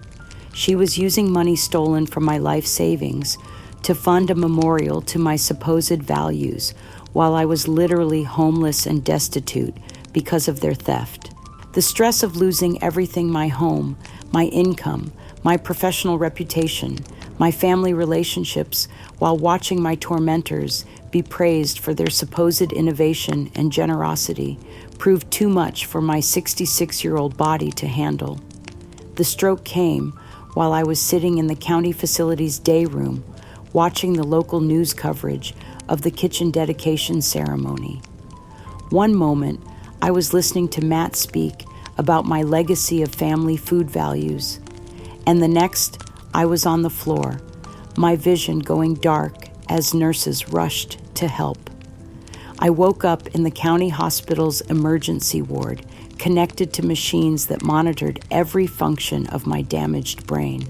She was using money stolen from my life savings to fund a memorial to my supposed values, while I was literally homeless and destitute because of their theft. The stress of losing everything: my home, my income, my professional reputation, my family relationships, while watching my tormentors be praised for their supposed innovation and generosity, proved too much for my 66-year-old body to handle. The stroke came while I was sitting in the county facility's day room, watching the local news coverage of the kitchen dedication ceremony. One moment, I was listening to Matt speak about my legacy of family food values, and the next, I was on the floor, my vision going dark as nurses rushed to help. I woke up in the county hospital's emergency ward, connected to machines that monitored every function of my damaged brain.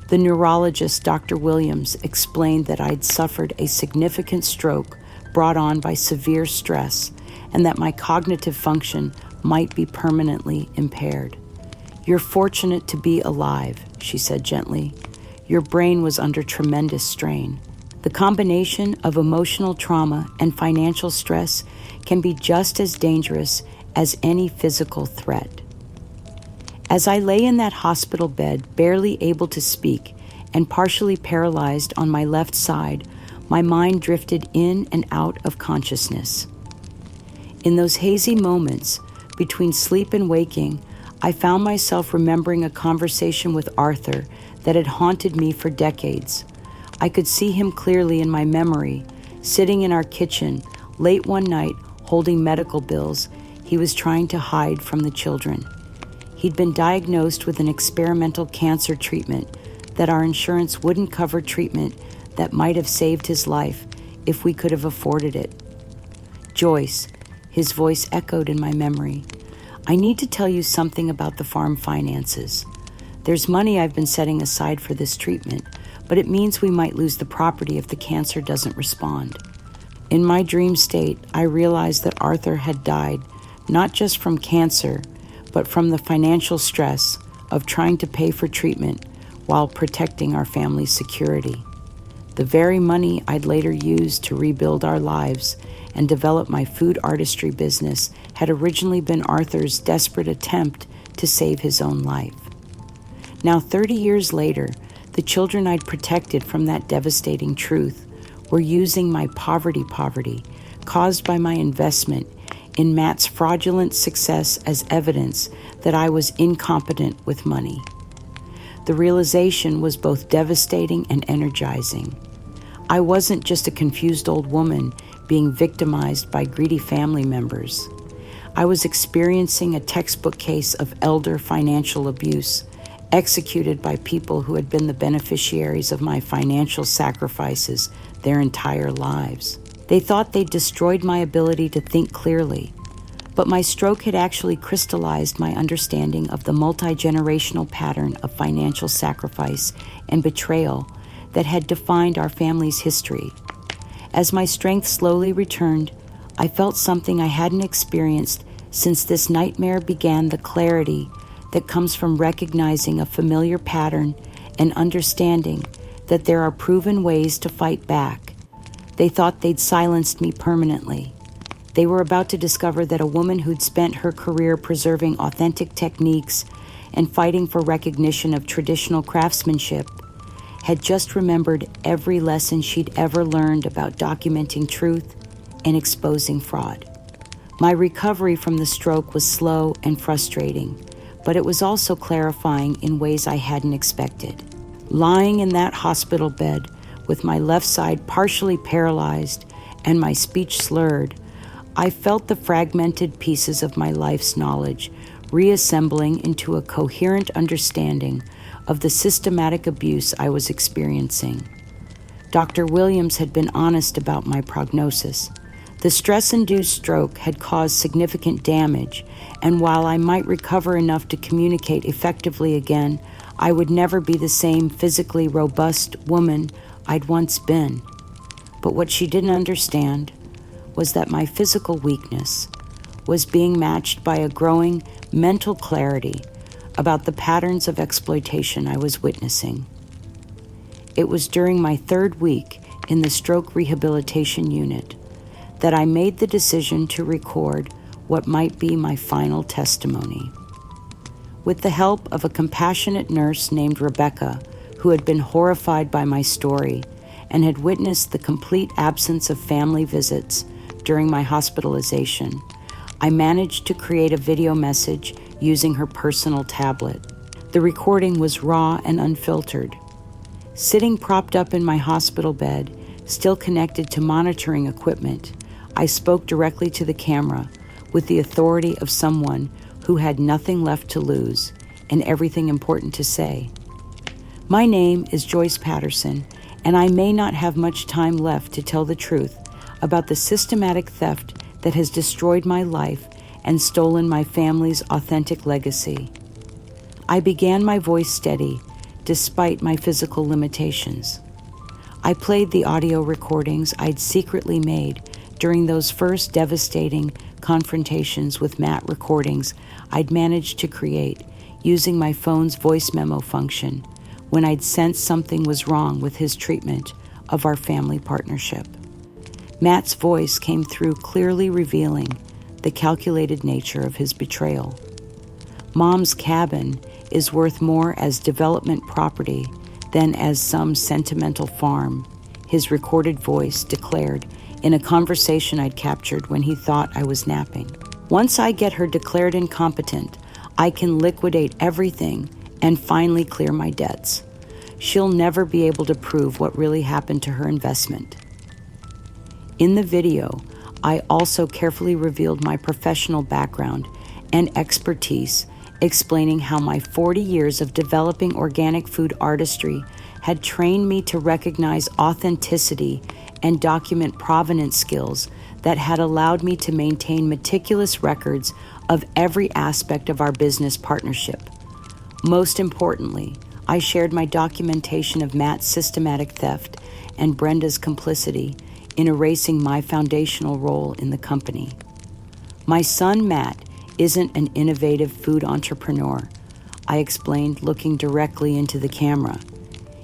The neurologist, Dr. Williams, explained that I'd suffered a significant stroke brought on by severe stress and that my cognitive function might be permanently impaired. "You're fortunate to be alive," she said gently. "Your brain was under tremendous strain. The combination of emotional trauma and financial stress can be just as dangerous as any physical threat." As I lay in that hospital bed, barely able to speak and partially paralyzed on my left side, my mind drifted in and out of consciousness. In those hazy moments between sleep and waking, I found myself remembering a conversation with Arthur that had haunted me for decades. I could see him clearly in my memory, sitting in our kitchen, late one night, holding medical bills he was trying to hide from the children. He'd been diagnosed with an experimental cancer treatment that our insurance wouldn't cover, treatment that might have saved his life if we could have afforded it. Joyce, his voice echoed in my memory. I need to tell you something about the farm finances. There's money I've been setting aside for this treatment, but it means we might lose the property if the cancer doesn't respond. In my dream state, I realized that Arthur had died, not just from cancer, but from the financial stress of trying to pay for treatment while protecting our family's security. The very money I'd later use to rebuild our lives and develop my food artistry business had originally been Arthur's desperate attempt to save his own life. Now, 30 years later, the children I'd protected from that devastating truth were using my poverty caused by my investment in Matt's fraudulent success as evidence that I was incompetent with money. The realization was both devastating and energizing. I wasn't just a confused old woman being victimized by greedy family members. I was experiencing a textbook case of elder financial abuse executed by people who had been the beneficiaries of my financial sacrifices their entire lives. They thought they'd destroyed my ability to think clearly, but my stroke had actually crystallized my understanding of the multi-generational pattern of financial sacrifice and betrayal that had defined our family's history. As my strength slowly returned, I felt something I hadn't experienced since this nightmare began: the clarity that comes from recognizing a familiar pattern and understanding that there are proven ways to fight back. They thought they'd silenced me permanently. They were about to discover that a woman who'd spent her career preserving authentic techniques and fighting for recognition of traditional craftsmanship had just remembered every lesson she'd ever learned about documenting truth and exposing fraud. My recovery from the stroke was slow and frustrating, but it was also clarifying in ways I hadn't expected. Lying in that hospital bed with my left side partially paralyzed and my speech slurred, I felt the fragmented pieces of my life's knowledge reassembling into a coherent understanding of the systematic abuse I was experiencing. Dr. Williams had been honest about my prognosis. The stress-induced stroke had caused significant damage, and while I might recover enough to communicate effectively again, I would never be the same physically robust woman I'd once been. But what she didn't understand was that my physical weakness was being matched by a growing mental clarity about the patterns of exploitation I was witnessing. It was during my third week in the stroke rehabilitation unit that I made the decision to record what might be my final testimony. With the help of a compassionate nurse named Rebecca, who had been horrified by my story and had witnessed the complete absence of family visits during my hospitalization, I managed to create a video message using her personal tablet. The recording was raw and unfiltered. Sitting propped up in my hospital bed, still connected to monitoring equipment, I spoke directly to the camera with the authority of someone who had nothing left to lose and everything important to say. My name is Joyce Patterson, and I may not have much time left to tell the truth about the systematic theft that has destroyed my life and stolen my family's authentic legacy. I began my voice steady, despite my physical limitations. I played the audio recordings I'd secretly made during those first devastating confrontations with Matt, recordings I'd managed to create using my phone's voice memo function when I'd sensed something was wrong with his treatment of our family partnership. Matt's voice came through, clearly revealing the calculated nature of his betrayal. Mom's cabin is worth more as development property than as some sentimental farm, his recorded voice declared in a conversation I'd captured when he thought I was napping. Once I get her declared incompetent, I can liquidate everything and finally clear my debts. She'll never be able to prove what really happened to her investment. In the video, I also carefully revealed my professional background and expertise, explaining how my 40 years of developing organic food artistry had trained me to recognize authenticity and document provenance skills that had allowed me to maintain meticulous records of every aspect of our business partnership. Most importantly, I shared my documentation of Matt's systematic theft and Brenda's complicity in erasing my foundational role in the company. My son, Matt, isn't an innovative food entrepreneur, I explained, looking directly into the camera.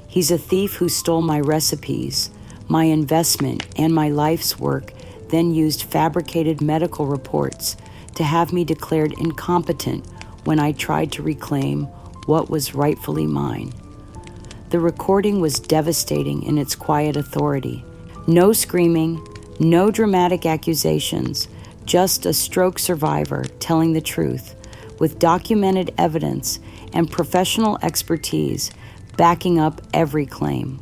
He's a thief who stole my recipes, my investment, and my life's work, then used fabricated medical reports to have me declared incompetent when I tried to reclaim what was rightfully mine. The recording was devastating in its quiet authority. No screaming, no dramatic accusations, just a stroke survivor telling the truth, with documented evidence and professional expertise backing up every claim.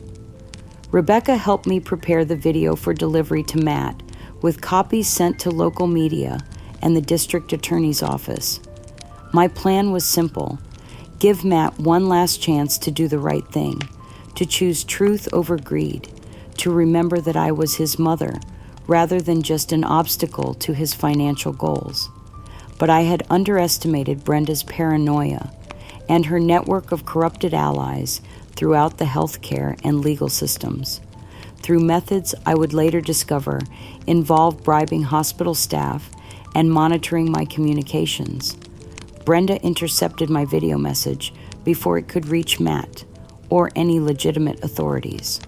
Rebecca helped me prepare the video for delivery to Matt, with copies sent to local media and the district attorney's office. My plan was simple: give Matt one last chance to do the right thing, to choose truth over greed, to remember that I was his mother, rather than just an obstacle to his financial goals. But I had underestimated Brenda's paranoia and her network of corrupted allies throughout the healthcare and legal systems, through methods I would later discover involved bribing hospital staff and monitoring my communications. Brenda intercepted my video message before it could reach Matt or any legitimate authorities.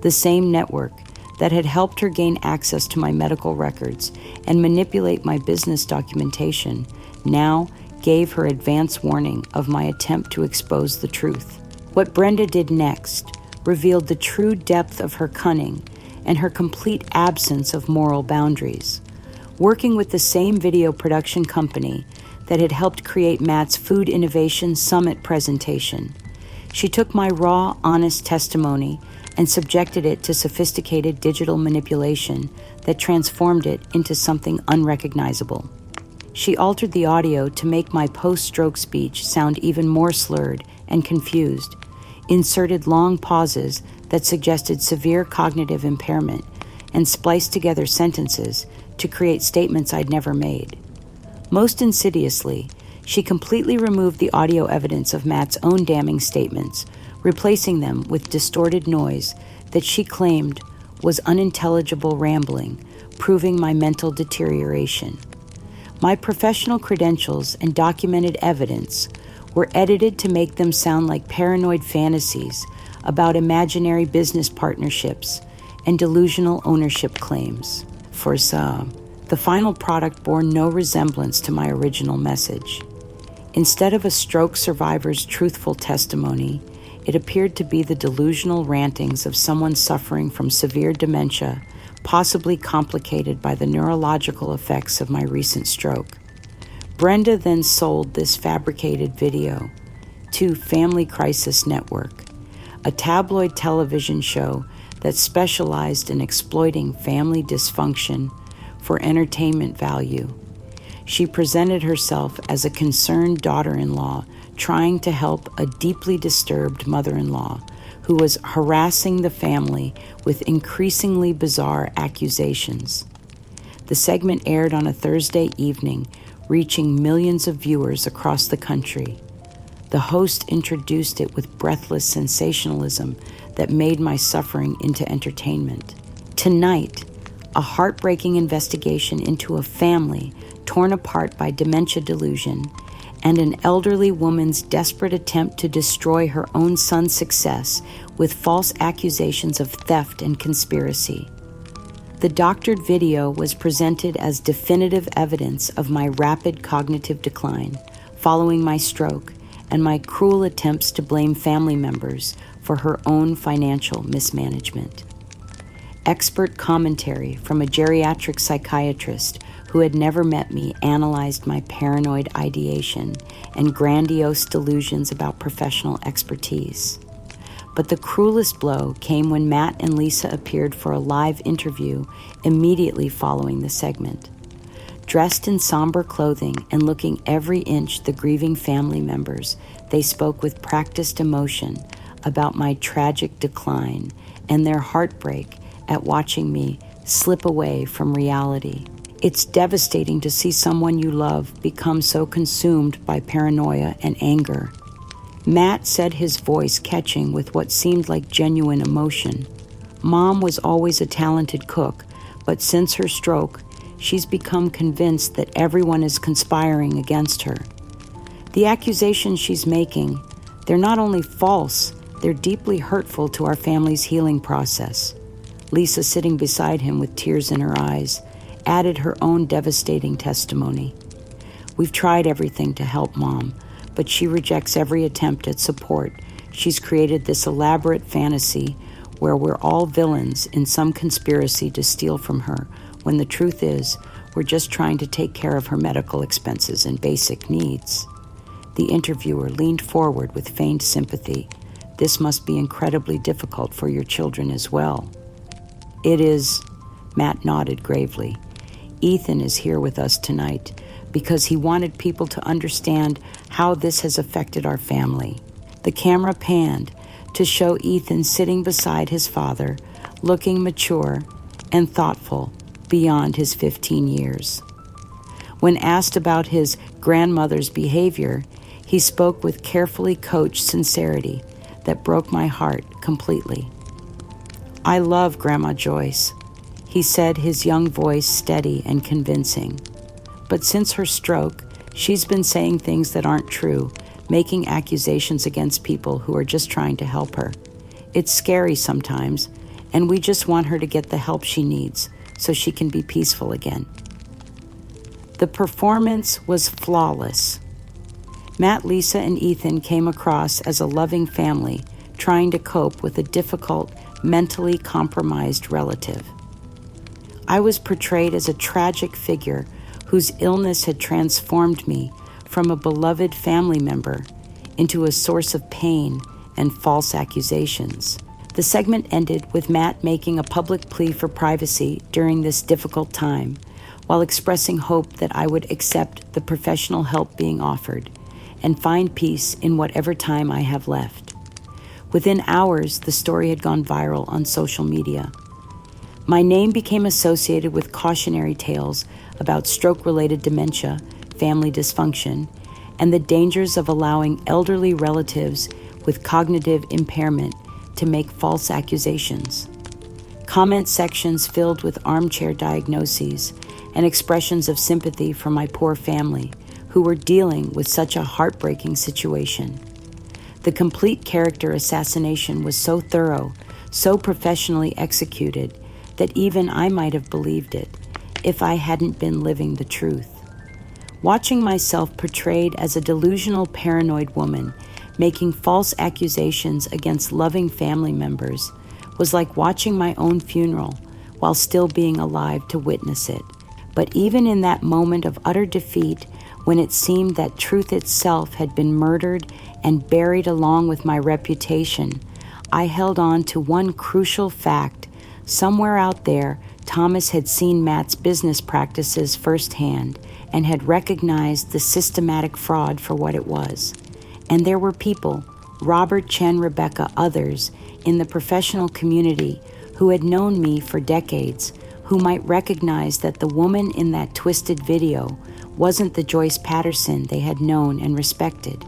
The same network that had helped her gain access to my medical records and manipulate my business documentation now gave her advance warning of my attempt to expose the truth. What Brenda did next revealed the true depth of her cunning and her complete absence of moral boundaries. Working with the same video production company that had helped create Matt's Food Innovation Summit presentation, she took my raw, honest testimony and subjected it to sophisticated digital manipulation that transformed it into something unrecognizable. She altered the audio to make my post-stroke speech sound even more slurred and confused, inserted long pauses that suggested severe cognitive impairment, and spliced together sentences to create statements I'd never made. Most insidiously, she completely removed the audio evidence of Matt's own damning statements, replacing them with distorted noise that she claimed was unintelligible rambling, proving my mental deterioration. My professional credentials and documented evidence were edited to make them sound like paranoid fantasies about imaginary business partnerships and delusional ownership claims. For some, the final product bore no resemblance to my original message. Instead of a stroke survivor's truthful testimony, it appeared to be the delusional rantings of someone suffering from severe dementia, possibly complicated by the neurological effects of my recent stroke. Brenda then sold this fabricated video to Family Crisis Network, a tabloid television show that specialized in exploiting family dysfunction for entertainment value. She presented herself as a concerned daughter-in-law trying to help a deeply disturbed mother-in-law who was harassing the family with increasingly bizarre accusations. The segment aired on a Thursday evening, reaching millions of viewers across the country. The host introduced it with breathless sensationalism that made my suffering into entertainment. Tonight, a heartbreaking investigation into a family torn apart by dementia delusion and an elderly woman's desperate attempt to destroy her own son's success with false accusations of theft and conspiracy. The doctored video was presented as definitive evidence of my rapid cognitive decline following my stroke and my cruel attempts to blame family members for her own financial mismanagement. Expert commentary from a geriatric psychiatrist who had never met me analyzed my paranoid ideation and grandiose delusions about professional expertise. But the cruelest blow came when Matt and Lisa appeared for a live interview immediately following the segment. Dressed in somber clothing and looking every inch the grieving family members, they spoke with practiced emotion about my tragic decline and their heartbreak at watching me slip away from reality. It's devastating to see someone you love become so consumed by paranoia and anger. Matt said, his voice catching with what seemed like genuine emotion. Mom was always a talented cook, but since her stroke, she's become convinced that everyone is conspiring against her. The accusations she's making, they're not only false, they're deeply hurtful to our family's healing process. Lisa, sitting beside him with tears in her eyes, added her own devastating testimony. We've tried everything to help Mom, but she rejects every attempt at support. She's created this elaborate fantasy where we're all villains in some conspiracy to steal from her, when the truth is, we're just trying to take care of her medical expenses and basic needs. The interviewer leaned forward with feigned sympathy. This must be incredibly difficult for your children as well. It is, Matt nodded gravely. Ethan is here with us tonight because he wanted people to understand how this has affected our family. The camera panned to show Ethan sitting beside his father, looking mature and thoughtful beyond his 15 years. When asked about his grandmother's behavior, he spoke with carefully coached sincerity that broke my heart completely. I love Grandma Joyce, he said, his young voice steady and convincing. But since her stroke, she's been saying things that aren't true, making accusations against people who are just trying to help her. It's scary sometimes, and we just want her to get the help she needs so she can be peaceful again. The performance was flawless. Matt, Lisa, and Ethan came across as a loving family trying to cope with a difficult, mentally compromised relative. I was portrayed as a tragic figure whose illness had transformed me from a beloved family member into a source of pain and false accusations. The segment ended with Matt making a public plea for privacy during this difficult time, while expressing hope that I would accept the professional help being offered and find peace in whatever time I have left. Within hours, the story had gone viral on social media. My name became associated with cautionary tales about stroke-related dementia, family dysfunction, and the dangers of allowing elderly relatives with cognitive impairment to make false accusations. Comment sections filled with armchair diagnoses and expressions of sympathy for my poor family, who were dealing with such a heartbreaking situation. The complete character assassination was so thorough, so professionally executed, that even I might have believed it if I hadn't been living the truth. Watching myself portrayed as a delusional, paranoid woman making false accusations against loving family members was like watching my own funeral while still being alive to witness it. But even in that moment of utter defeat, when it seemed that truth itself had been murdered and buried along with my reputation, I held on to one crucial fact. Somewhere out there, Thomas had seen Matt's business practices firsthand and had recognized the systematic fraud for what it was. And there were people, Robert, Chen, Rebecca, others, in the professional community who had known me for decades, who might recognize that the woman in that twisted video wasn't the Joyce Patterson they had known and respected.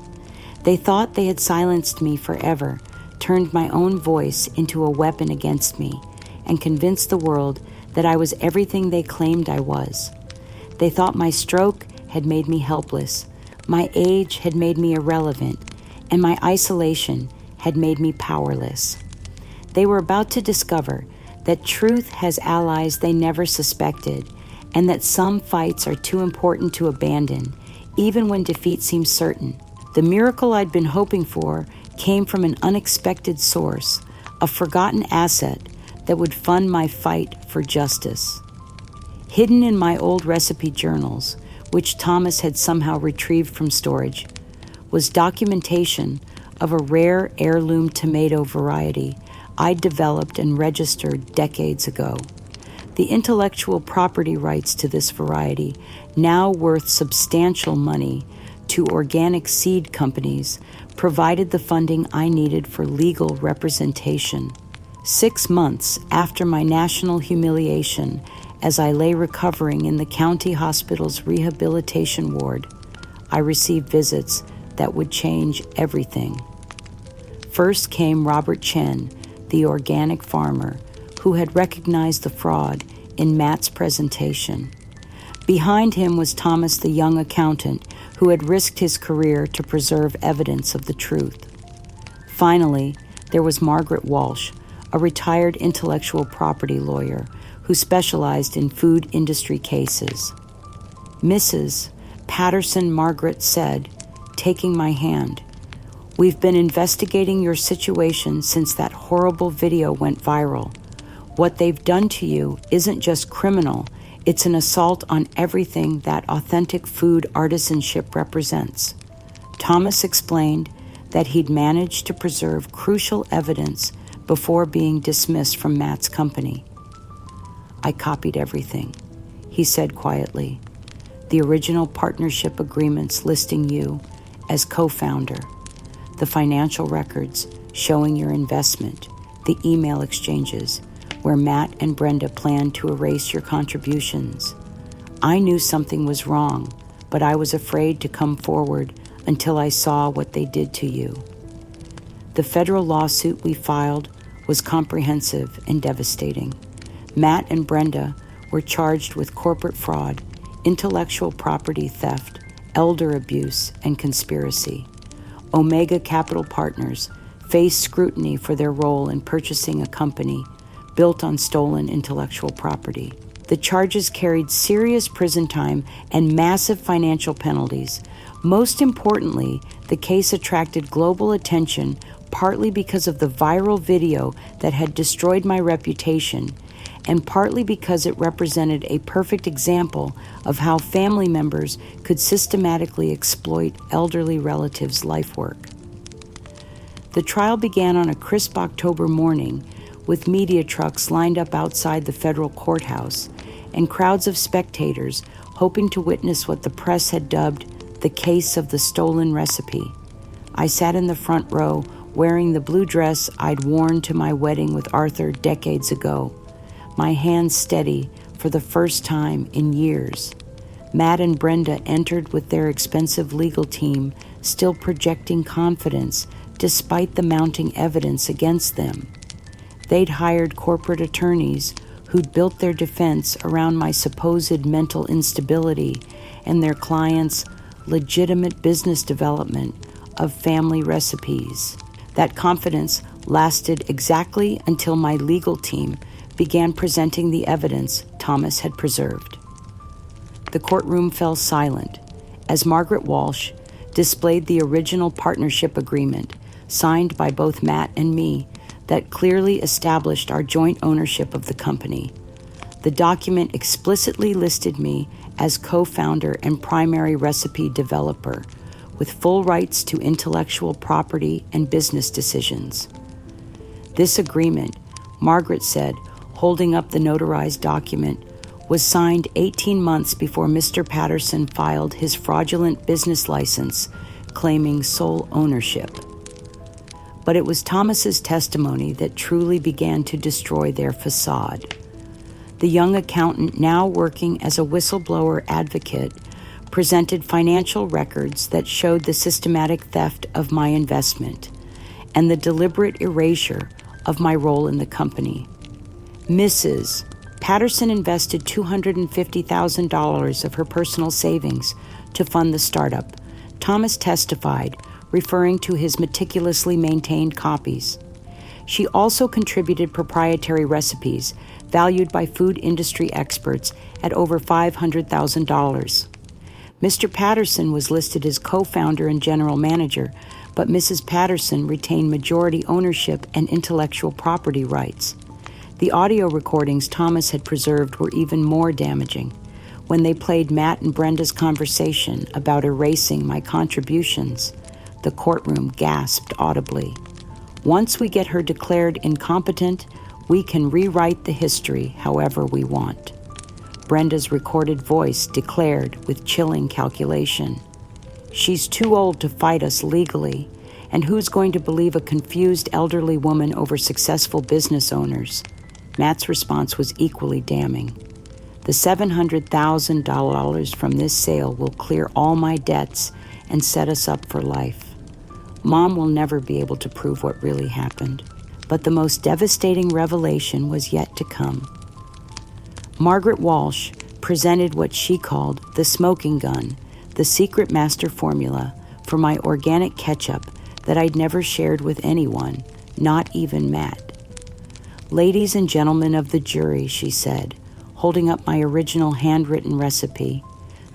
They thought they had silenced me forever, turned my own voice into a weapon against me, and convinced the world that I was everything they claimed I was. They thought my stroke had made me helpless, my age had made me irrelevant, and my isolation had made me powerless. They were about to discover that truth has allies they never suspected, and that some fights are too important to abandon, even when defeat seems certain. The miracle I'd been hoping for came from an unexpected source, a forgotten asset, that would fund my fight for justice. Hidden in my old recipe journals, which Thomas had somehow retrieved from storage, was documentation of a rare heirloom tomato variety I developed and registered decades ago. The intellectual property rights to this variety, now worth substantial money to organic seed companies, provided the funding I needed for legal representation. 6 months after my national humiliation, as I lay recovering in the county hospital's rehabilitation ward, I received visits that would change everything. First came Robert Chen, the organic farmer, who had recognized the fraud in Matt's presentation. Behind him was Thomas, the young accountant, who had risked his career to preserve evidence of the truth. Finally, there was Margaret Walsh, a retired intellectual property lawyer who specialized in food industry cases. Mrs. Patterson Margaret said, taking my hand, "We've been investigating your situation since that horrible video went viral. What they've done to you isn't just criminal, it's an assault on everything that authentic food artisanship represents." Thomas explained that he'd managed to preserve crucial evidence before being dismissed from Matt's company. "I copied everything," he said quietly. "The original partnership agreements listing you as co-founder, the financial records showing your investment, the email exchanges where Matt and Brenda planned to erase your contributions. I knew something was wrong, but I was afraid to come forward until I saw what they did to you." The federal lawsuit we filed was comprehensive and devastating. Matt and Brenda were charged with corporate fraud, intellectual property theft, elder abuse, and conspiracy. Omega Capital Partners faced scrutiny for their role in purchasing a company built on stolen intellectual property. The charges carried serious prison time and massive financial penalties. Most importantly, the case attracted global attention partly because of the viral video that had destroyed my reputation, and partly because it represented a perfect example of how family members could systematically exploit elderly relatives' life work. The trial began on a crisp October morning, with media trucks lined up outside the federal courthouse and crowds of spectators hoping to witness what the press had dubbed the case of the stolen recipe. I sat in the front row wearing the blue dress I'd worn to my wedding with Arthur decades ago, my hands steady for the first time in years. Matt and Brenda entered with their expensive legal team, still projecting confidence despite the mounting evidence against them. They'd hired corporate attorneys who'd built their defense around my supposed mental instability and their clients' legitimate business development of family recipes. That confidence lasted exactly until my legal team began presenting the evidence Thomas had preserved. The courtroom fell silent as Margaret Walsh displayed the original partnership agreement signed by both Matt and me that clearly established our joint ownership of the company. The document explicitly listed me as co-founder and primary recipe developer, with full rights to intellectual property and business decisions. This agreement, Margaret said, holding up the notarized document, was signed 18 months before Mr. Patterson filed his fraudulent business license claiming sole ownership. But it was Thomas's testimony that truly began to destroy their facade. The young accountant, now working as a whistleblower advocate, presented financial records that showed the systematic theft of my investment and the deliberate erasure of my role in the company. Mrs. Patterson invested $250,000 of her personal savings to fund the startup, Thomas testified, referring to his meticulously maintained copies. She also contributed proprietary recipes valued by food industry experts at over $500,000. Mr. Patterson was listed as co-founder and general manager, but Mrs. Patterson retained majority ownership and intellectual property rights. The audio recordings Thomas had preserved were even more damaging. When they played Matt and Brenda's conversation about erasing my contributions, the courtroom gasped audibly. Once we get her declared incompetent, we can rewrite the history however we want. Brenda's recorded voice declared with chilling calculation. She's too old to fight us legally, and who's going to believe a confused elderly woman over successful business owners? Matt's response was equally damning. The $700,000 from this sale will clear all my debts and set us up for life. Mom will never be able to prove what really happened, but the most devastating revelation was yet to come. Margaret Walsh presented what she called the smoking gun, the secret master formula for my organic ketchup that I'd never shared with anyone, not even Matt. "Ladies and gentlemen of the jury," she said, holding up my original handwritten recipe,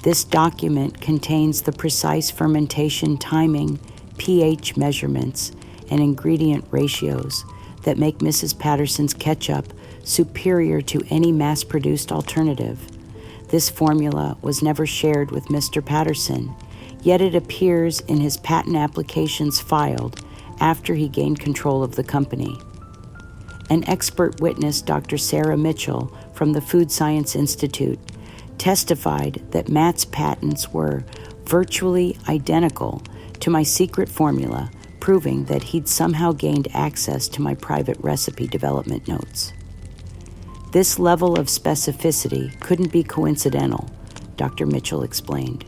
"this document contains the precise fermentation timing, pH measurements, and ingredient ratios that make Mrs. Patterson's ketchup superior to any mass-produced alternative. This formula was never shared with Mr. Patterson, yet it appears in his patent applications filed after he gained control of the company." An expert witness, Dr. Sarah Mitchell from the Food Science Institute, testified that Matt's patents were virtually identical to my secret formula, proving that he'd somehow gained access to my private recipe development notes. This level of specificity couldn't be coincidental, Dr. Mitchell explained.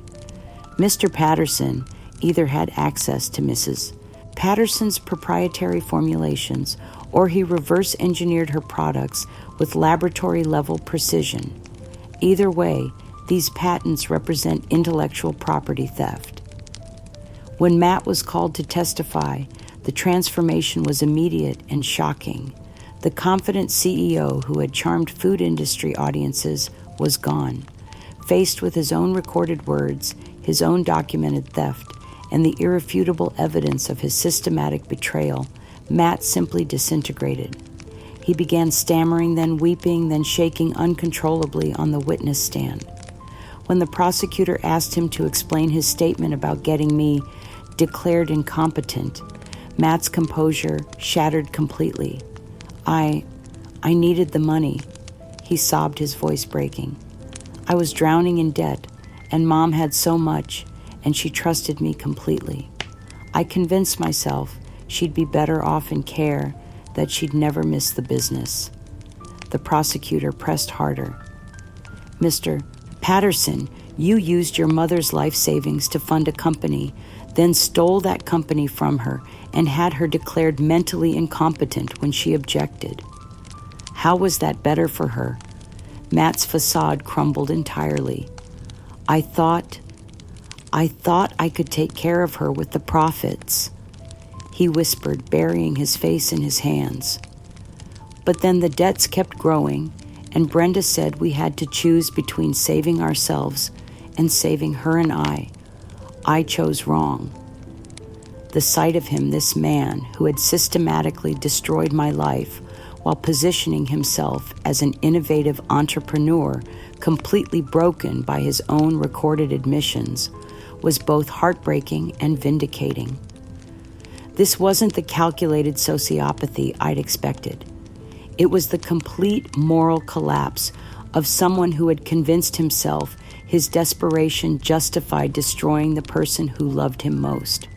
Mr. Patterson either had access to Mrs. Patterson's proprietary formulations, or he reverse-engineered her products with laboratory-level precision. Either way, these patents represent intellectual property theft. When Matt was called to testify, the transformation was immediate and shocking. The confident CEO who had charmed food industry audiences was gone. Faced with his own recorded words, his own documented theft, and the irrefutable evidence of his systematic betrayal, Matt simply disintegrated. He began stammering, then weeping, then shaking uncontrollably on the witness stand. When the prosecutor asked him to explain his statement about getting me declared incompetent, Matt's composure shattered completely. I needed the money," he sobbed, his voice breaking. "I was drowning in debt, and Mom had so much, and she trusted me completely. I convinced myself she'd be better off in care, that she'd never miss the business." The prosecutor pressed harder. "Mr. Patterson, you used your mother's life savings to fund a company, then stole that company from her and had her declared mentally incompetent when she objected. How was that better for her?" Matt's facade crumbled entirely. I thought I could take care of her with the profits," he whispered, burying his face in his hands. "But then the debts kept growing, and Brenda said we had to choose between saving ourselves and saving her and I. I chose wrong." The sight of him, this man who had systematically destroyed my life while positioning himself as an innovative entrepreneur completely broken by his own recorded admissions, was both heartbreaking and vindicating. This wasn't the calculated sociopathy I'd expected. It was the complete moral collapse of someone who had convinced himself his desperation justified destroying the person who loved him most.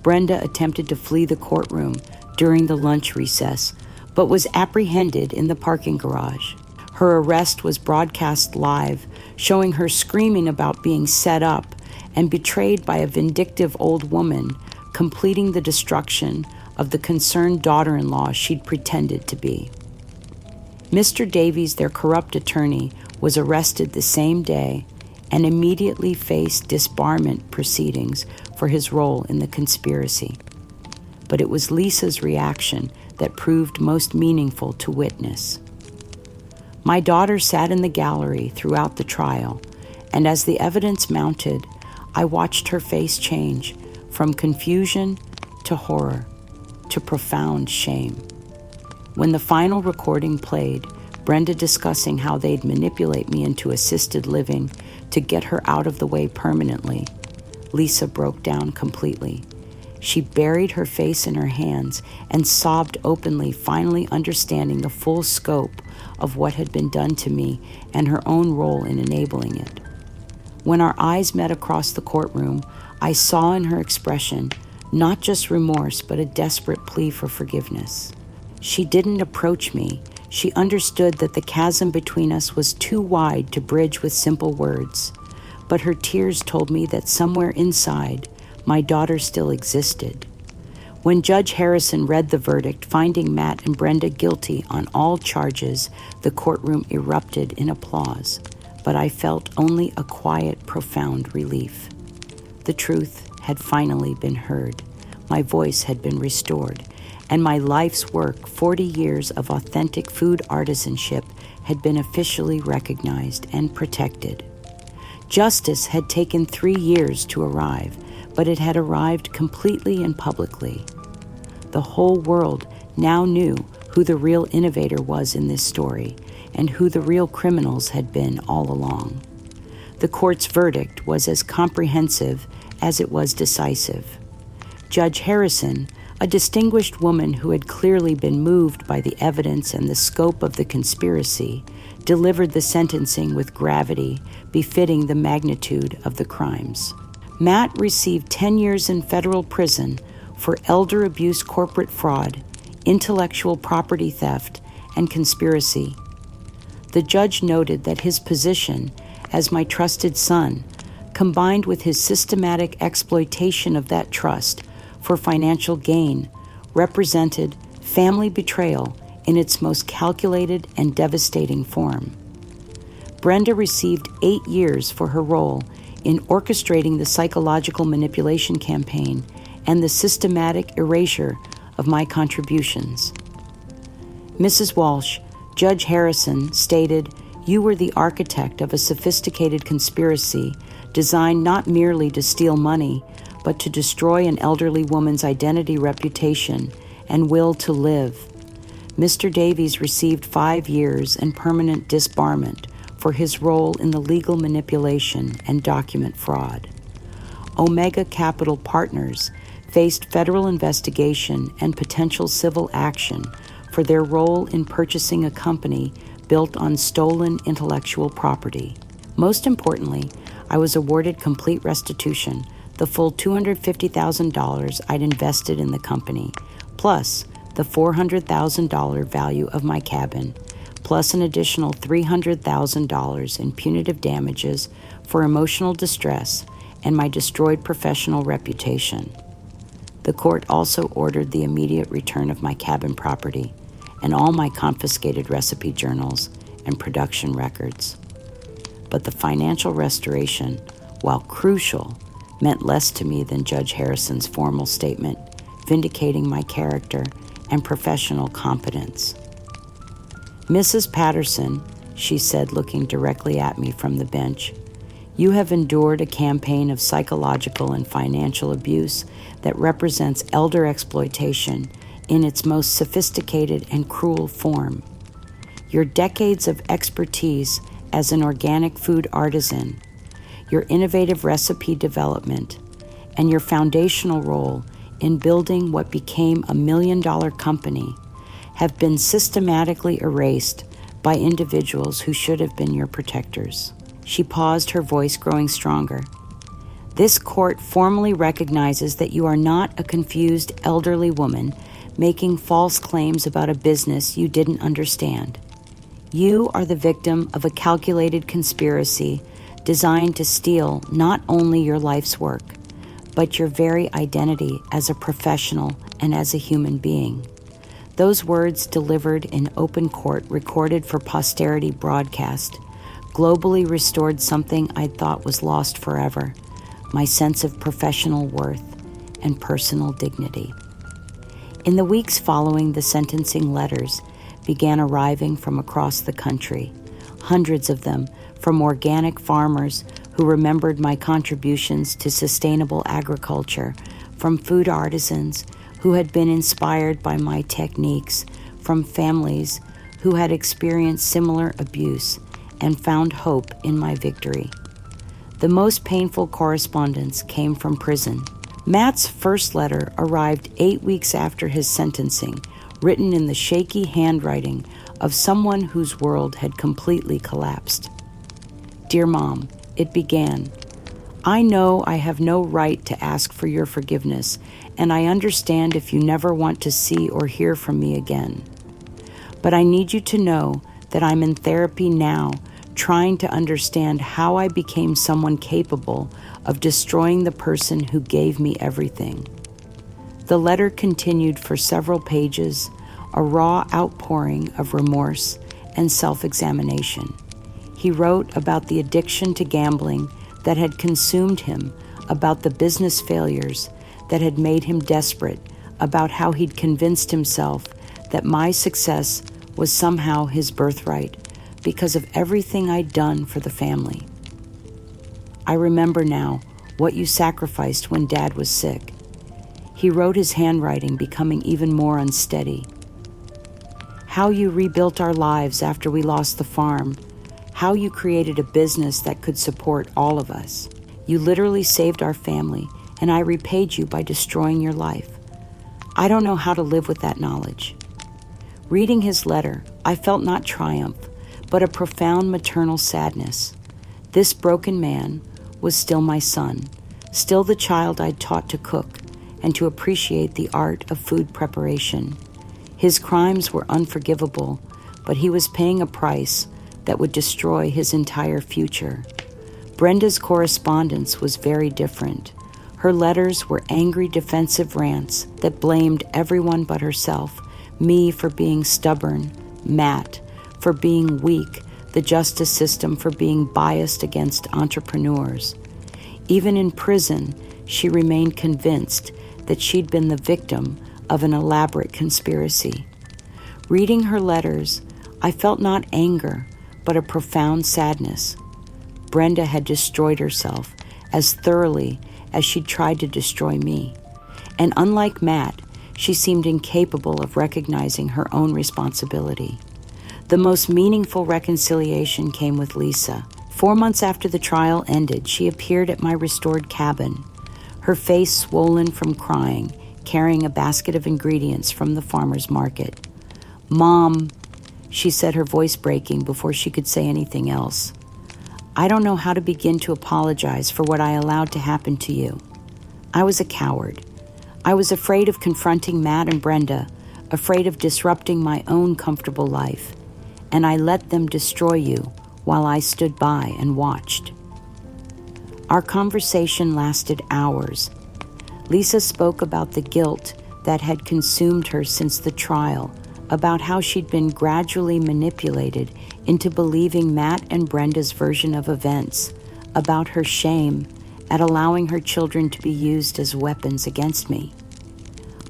Brenda attempted to flee the courtroom during the lunch recess, but was apprehended in the parking garage. Her arrest was broadcast live, showing her screaming about being set up and betrayed by a vindictive old woman, completing the destruction of the concerned daughter-in-law she'd pretended to be. Mr. Davies, their corrupt attorney, was arrested the same day and immediately faced disbarment proceedings for his role in the conspiracy. But it was Lisa's reaction that proved most meaningful to witness. My daughter sat in the gallery throughout the trial, and as the evidence mounted, I watched her face change from confusion to horror to profound shame. When the final recording played, Brenda discussing how they'd manipulate me into assisted living to get her out of the way permanently, Lisa broke down completely. She buried her face in her hands and sobbed openly, finally understanding the full scope of what had been done to me and her own role in enabling it. When our eyes met across the courtroom, I saw in her expression not just remorse, but a desperate plea for forgiveness. She didn't approach me. She understood that the chasm between us was too wide to bridge with simple words, but her tears told me that somewhere inside, my daughter still existed. When Judge Harrison read the verdict, finding Matt and Brenda guilty on all charges, the courtroom erupted in applause, but I felt only a quiet, profound relief. The truth had finally been heard. My voice had been restored, and my life's work, 40 years of authentic food artisanship, had been officially recognized and protected. Justice had taken 3 years to arrive, but it had arrived completely and publicly. The whole world now knew who the real innovator was in this story and who the real criminals had been all along. The court's verdict was as comprehensive as it was decisive. Judge Harrison, a distinguished woman who had clearly been moved by the evidence and the scope of the conspiracy, delivered the sentencing with gravity befitting the magnitude of the crimes. Matt received 10 years in federal prison for elder abuse, corporate fraud, intellectual property theft, and conspiracy. The judge noted that his position as my trusted son, combined with his systematic exploitation of that trust for financial gain, represented family betrayal in its most calculated and devastating form. Brenda received 8 years for her role in orchestrating the psychological manipulation campaign and the systematic erasure of my contributions. Mrs. Walsh, Judge Harrison stated, "You were the architect of a sophisticated conspiracy designed not merely to steal money, but to destroy an elderly woman's identity, reputation, and will to live." Mr. Davies received 5 years and permanent disbarment for his role in the legal manipulation and document fraud. Omega Capital Partners faced federal investigation and potential civil action for their role in purchasing a company built on stolen intellectual property. Most importantly, I was awarded complete restitution, the full $250,000 I'd invested in the company, plus the $400,000 value of my cabin, plus an additional $300,000 in punitive damages for emotional distress and my destroyed professional reputation. The court also ordered the immediate return of my cabin property and all my confiscated recipe journals and production records. But the financial restoration, while crucial, meant less to me than Judge Harrison's formal statement, vindicating my character and professional competence. "Mrs. Patterson," she said, looking directly at me from the bench, "you have endured a campaign of psychological and financial abuse that represents elder exploitation in its most sophisticated and cruel form. Your decades of expertise as an organic food artisan, your innovative recipe development, and your foundational role in building what became a $1 million company have been systematically erased by individuals who should have been your protectors." She paused, her voice growing stronger. "This court formally recognizes that you are not a confused elderly woman making false claims about a business you didn't understand. You are the victim of a calculated conspiracy designed to steal not only your life's work, but your very identity as a professional and as a human being." Those words delivered in open court, recorded for posterity broadcast, globally restored something I thought was lost forever, my sense of professional worth and personal dignity. In the weeks following, the sentencing letters began arriving from across the country, hundreds of them from organic farmers who remembered my contributions to sustainable agriculture, from food artisans who had been inspired by my techniques, from families who had experienced similar abuse and found hope in my victory. The most painful correspondence came from prison. Matt's first letter arrived 8 weeks after his sentencing, written in the shaky handwriting of someone whose world had completely collapsed. Dear Mom, it began, I know I have no right to ask for your forgiveness, and I understand if you never want to see or hear from me again. But I need you to know that I'm in therapy now, trying to understand how I became someone capable of destroying the person who gave me everything. The letter continued for several pages, a raw outpouring of remorse and self-examination. He wrote about the addiction to gambling that had consumed him, about the business failures that had made him desperate, about how he'd convinced himself that my success was somehow his birthright because of everything I'd done for the family. I remember now what you sacrificed when Dad was sick. He wrote, his handwriting becoming even more unsteady. How you rebuilt our lives after we lost the farm. How you created a business that could support all of us. You literally saved our family, and I repaid you by destroying your life. I don't know how to live with that knowledge. Reading his letter, I felt not triumph, but a profound maternal sadness. This broken man was still my son, still the child I'd taught to cook and to appreciate the art of food preparation. His crimes were unforgivable, but he was paying a price that would destroy his entire future. Brenda's correspondence was very different. Her letters were angry, defensive rants that blamed everyone but herself, me for being stubborn, Matt for being weak, the justice system for being biased against entrepreneurs. Even in prison, she remained convinced that she'd been the victim of an elaborate conspiracy. Reading her letters, I felt not anger, but a profound sadness. Brenda had destroyed herself as thoroughly as she'd tried to destroy me. And unlike Matt, she seemed incapable of recognizing her own responsibility. The most meaningful reconciliation came with Lisa. 4 months after the trial ended, she appeared at my restored cabin, her face swollen from crying, carrying a basket of ingredients from the farmer's market. Mom, she said, her voice breaking before she could say anything else. I don't know how to begin to apologize for what I allowed to happen to you. I was a coward. I was afraid of confronting Matt and Brenda, afraid of disrupting my own comfortable life, and I let them destroy you while I stood by and watched. Our conversation lasted hours. Lisa spoke about the guilt that had consumed her since the trial, about how she'd been gradually manipulated into believing Matt and Brenda's version of events, about her shame at allowing her children to be used as weapons against me.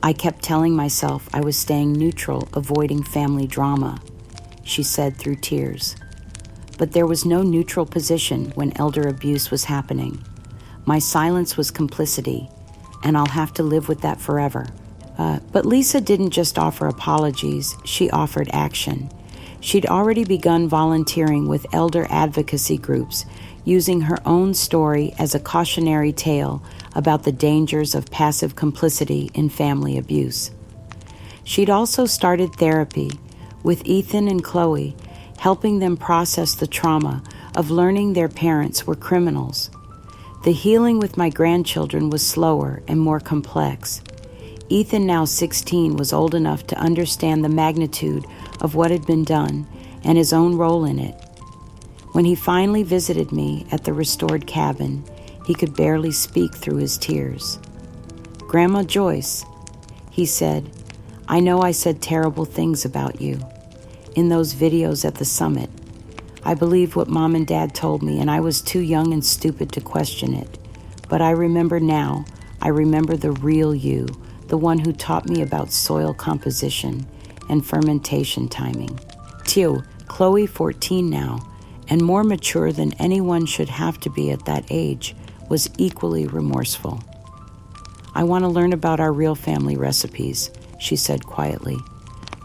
I kept telling myself I was staying neutral, avoiding family drama, she said through tears. But there was no neutral position when elder abuse was happening. My silence was complicity, and I'll have to live with that forever. But Lisa didn't just offer apologies, she offered action. She'd already begun volunteering with elder advocacy groups, using her own story as a cautionary tale about the dangers of passive complicity in family abuse. She'd also started therapy with Ethan and Chloe, helping them process the trauma of learning their parents were criminals. The healing with my grandchildren was slower and more complex. Ethan, now 16, was old enough to understand the magnitude of what had been done and his own role in it. When he finally visited me at the restored cabin, he could barely speak through his tears. Grandma Joyce, he said, I know I said terrible things about you in those videos at the summit. I believed what Mom and Dad told me, and I was too young and stupid to question it. But I remember now, I remember the real you, the one who taught me about soil composition and fermentation timing. Tio, Chloe, 14 now, and more mature than anyone should have to be at that age, was equally remorseful. I want to learn about our real family recipes, she said quietly.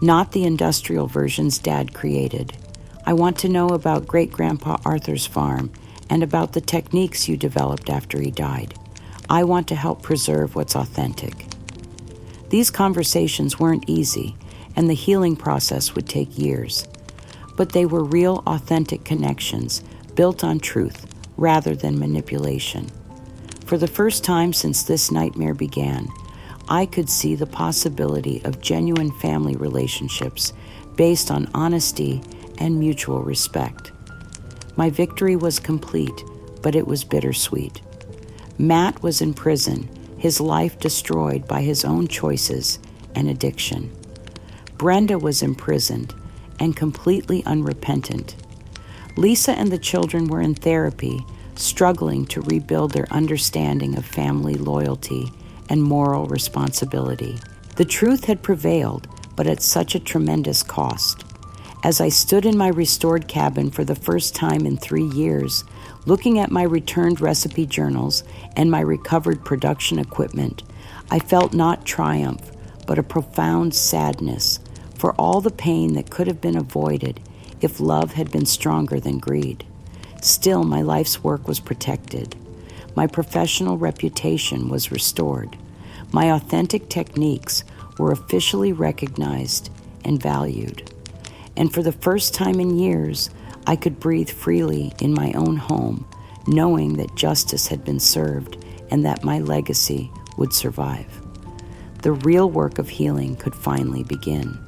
not the industrial versions Dad created. I want to know about Great-Grandpa Arthur's farm and about the techniques you developed after he died. I want to help preserve what's authentic. These conversations weren't easy, and the healing process would take years. But they were real, authentic connections built on truth rather than manipulation. For the first time since this nightmare began, I could see the possibility of genuine family relationships based on honesty and mutual respect. My victory was complete, but it was bittersweet. Matt was in prison, his life destroyed by his own choices and addiction. Brenda was imprisoned and completely unrepentant. Lisa and the children were in therapy, struggling to rebuild their understanding of family loyalty and moral responsibility. The truth had prevailed, but at such a tremendous cost. As I stood in my restored cabin for the first time in 3 years, looking at my returned recipe journals and my recovered production equipment, I felt not triumph, but a profound sadness for all the pain that could have been avoided if love had been stronger than greed. Still, my life's work was protected. My professional reputation was restored. My authentic techniques were officially recognized and valued. And for the first time in years, I could breathe freely in my own home, knowing that justice had been served and that my legacy would survive. The real work of healing could finally begin.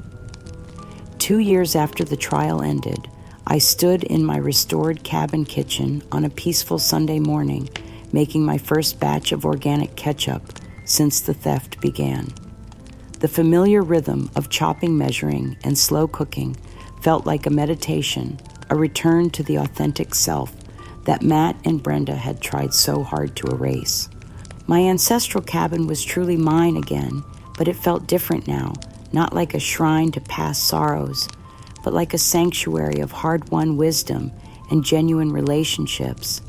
2 years after the trial ended, I stood in my restored cabin kitchen on a peaceful Sunday morning, making my first batch of organic ketchup since the theft began. The familiar rhythm of chopping, measuring, and slow cooking felt like a meditation, a return to the authentic self that Matt and Brenda had tried so hard to erase. My ancestral cabin was truly mine again, but it felt different now, not like a shrine to past sorrows, but like a sanctuary of hard-won wisdom and genuine relationships.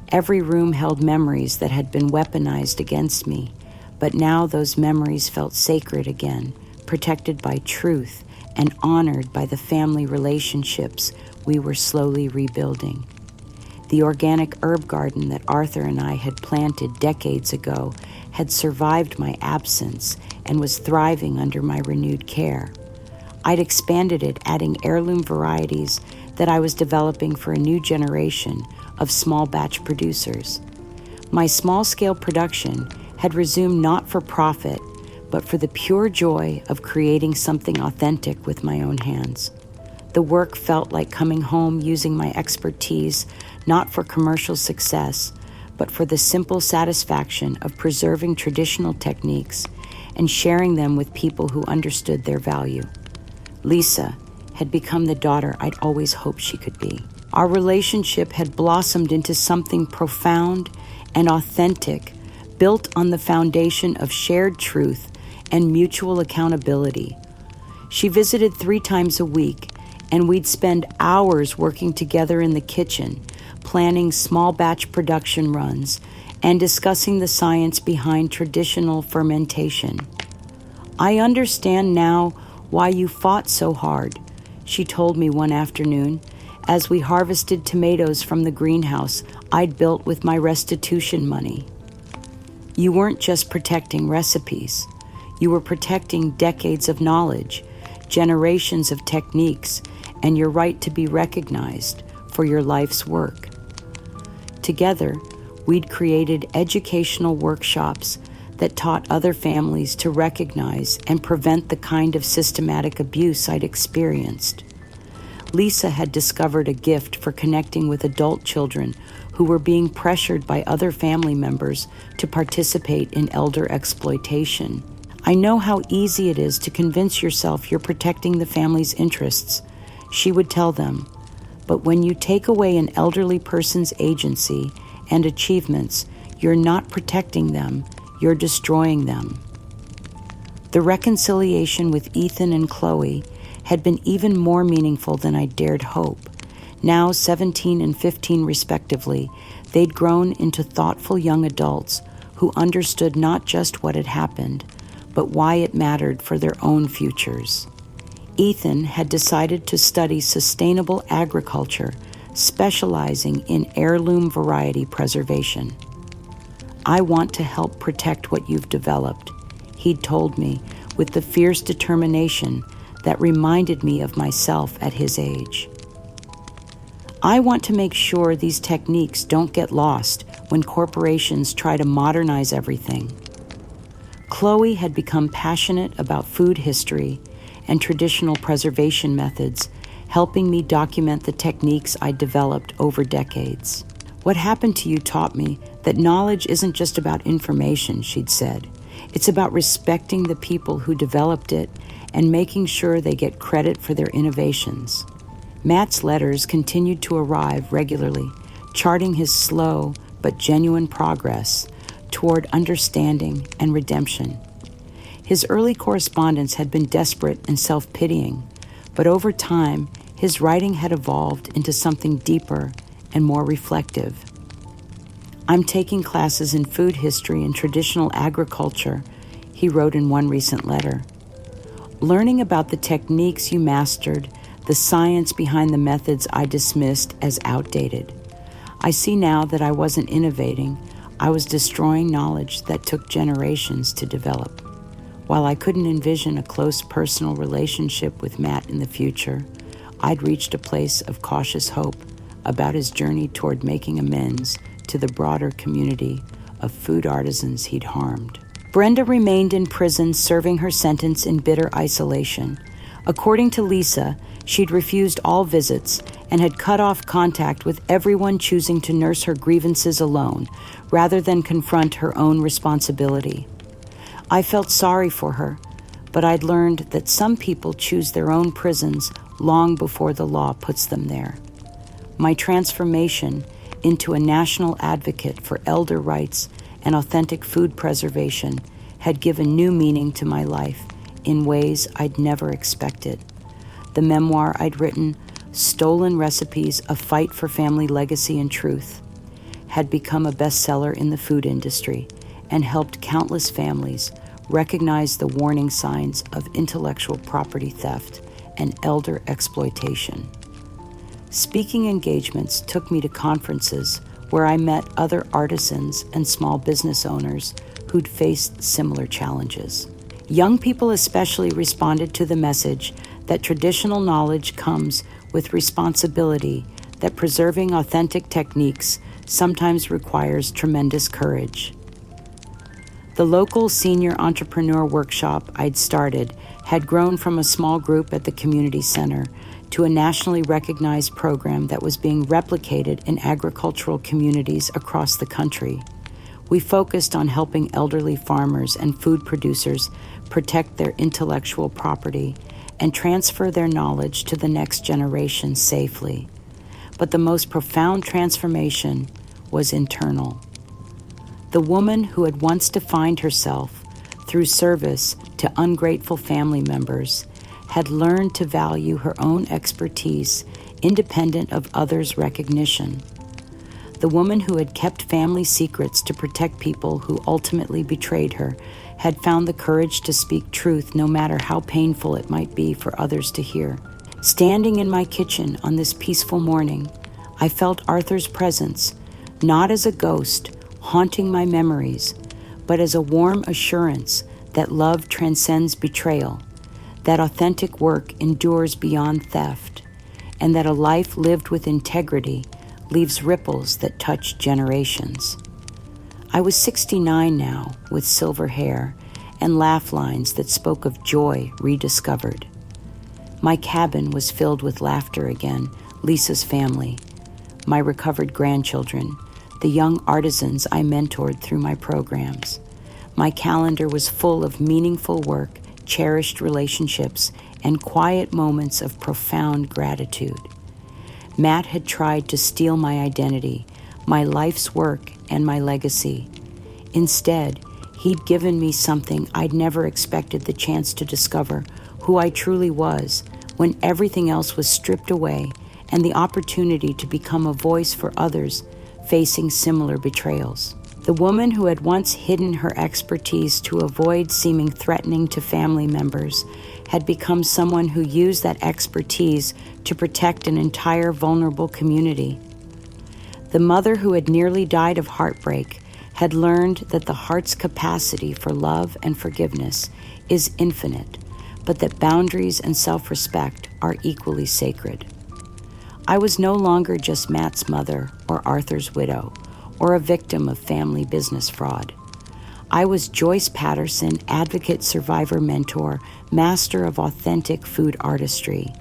Every room held memories that had been weaponized against me, but now those memories felt sacred again, protected by truth and honored by the family relationships we were slowly rebuilding. The organic herb garden that Arthur and I had planted decades ago had survived my absence and was thriving under my renewed care. I'd expanded it, adding heirloom varieties that I was developing for a new generation of small batch producers. My small-scale production had resumed not for profit, but for the pure joy of creating something authentic with my own hands. The work felt like coming home using my expertise, not for commercial success, but for the simple satisfaction of preserving traditional techniques and sharing them with people who understood their value. Lisa had become the daughter I'd always hoped she could be. Our relationship had blossomed into something profound and authentic, built on the foundation of shared truth and mutual accountability. She visited 3 times a week, and we'd spend hours working together in the kitchen, planning small batch production runs and discussing the science behind traditional fermentation. "I understand now why you fought so hard," she told me one afternoon as we harvested tomatoes from the greenhouse I'd built with my restitution money. "You weren't just protecting recipes. You were protecting decades of knowledge, generations of techniques, and your right to be recognized for your life's work." Together, we'd created educational workshops that taught other families to recognize and prevent the kind of systematic abuse I'd experienced. Lisa had discovered a gift for connecting with adult children who were being pressured by other family members to participate in elder exploitation. "I know how easy it is to convince yourself you're protecting the family's interests," she would tell them. "But when you take away an elderly person's agency and achievements, you're not protecting them, you're destroying them." The reconciliation with Ethan and Chloe had been even more meaningful than I dared hope. Now 17 and 15 respectively, they'd grown into thoughtful young adults who understood not just what had happened, but why it mattered for their own futures. Ethan had decided to study sustainable agriculture, specializing in heirloom variety preservation. "I want to help protect what you've developed," he'd told me with the fierce determination that reminded me of myself at his age. "I want to make sure these techniques don't get lost when corporations try to modernize everything." Chloe had become passionate about food history and traditional preservation methods, helping me document the techniques I developed over decades. "What happened to you taught me that knowledge isn't just about information," she'd said. "It's about respecting the people who developed it and making sure they get credit for their innovations." Matt's letters continued to arrive regularly, charting his slow but genuine progress toward understanding and redemption. His early correspondence had been desperate and self-pitying, but over time, his writing had evolved into something deeper and more reflective. "I'm taking classes in food history and traditional agriculture," he wrote in one recent letter. "Learning about the techniques you mastered, the science behind the methods I dismissed as outdated. I see now that I wasn't innovating, I was destroying knowledge that took generations to develop." While I couldn't envision a close personal relationship with Matt in the future, I'd reached a place of cautious hope about his journey toward making amends to the broader community of food artisans he'd harmed. Brenda remained in prison serving her sentence in bitter isolation. According to Lisa, she'd refused all visits and had cut off contact with everyone choosing to nurse her grievances alone, rather than confront her own responsibility. I felt sorry for her, but I'd learned that some people choose their own prisons long before the law puts them there. My transformation into a national advocate for elder rights and authentic food preservation had given new meaning to my life in ways I'd never expected. The memoir I'd written, Stolen Recipes: A Fight for Family Legacy and Truth, had become a bestseller in the food industry and helped countless families recognize the warning signs of intellectual property theft and elder exploitation. Speaking engagements took me to conferences where I met other artisans and small business owners who'd faced similar challenges. Young people especially responded to the message that traditional knowledge comes with responsibility, that preserving authentic techniques sometimes requires tremendous courage. The local senior entrepreneur workshop I'd started had grown from a small group at the community center to a nationally recognized program that was being replicated in agricultural communities across the country. We focused on helping elderly farmers and food producers protect their intellectual property and transfer their knowledge to the next generation safely. But the most profound transformation was internal. The woman who had once defined herself through service to ungrateful family members had learned to value her own expertise independent of others' recognition. The woman who had kept family secrets to protect people who ultimately betrayed her had found the courage to speak truth no matter how painful it might be for others to hear. Standing in my kitchen on this peaceful morning, I felt Arthur's presence, not as a ghost haunting my memories, but as a warm assurance that love transcends betrayal, that authentic work endures beyond theft, and that a life lived with integrity leaves ripples that touch generations. I was 69 now, with silver hair and laugh lines that spoke of joy rediscovered. My cabin was filled with laughter again, Lisa's family, my recovered grandchildren, the young artisans I mentored through my programs. My calendar was full of meaningful work, cherished relationships, and quiet moments of profound gratitude. Matt had tried to steal my identity, my life's work, and my legacy. Instead, he'd given me something I'd never expected the chance to discover, who I truly was, when everything else was stripped away, and the opportunity to become a voice for others facing similar betrayals. The woman who had once hidden her expertise to avoid seeming threatening to family members had become someone who used that expertise to protect an entire vulnerable community. The mother who had nearly died of heartbreak had learned that the heart's capacity for love and forgiveness is infinite, but that boundaries and self-respect are equally sacred. I was no longer just Matt's mother or Arthur's widow or a victim of family business fraud. I was Joyce Patterson, advocate, survivor, mentor, master of authentic food artistry.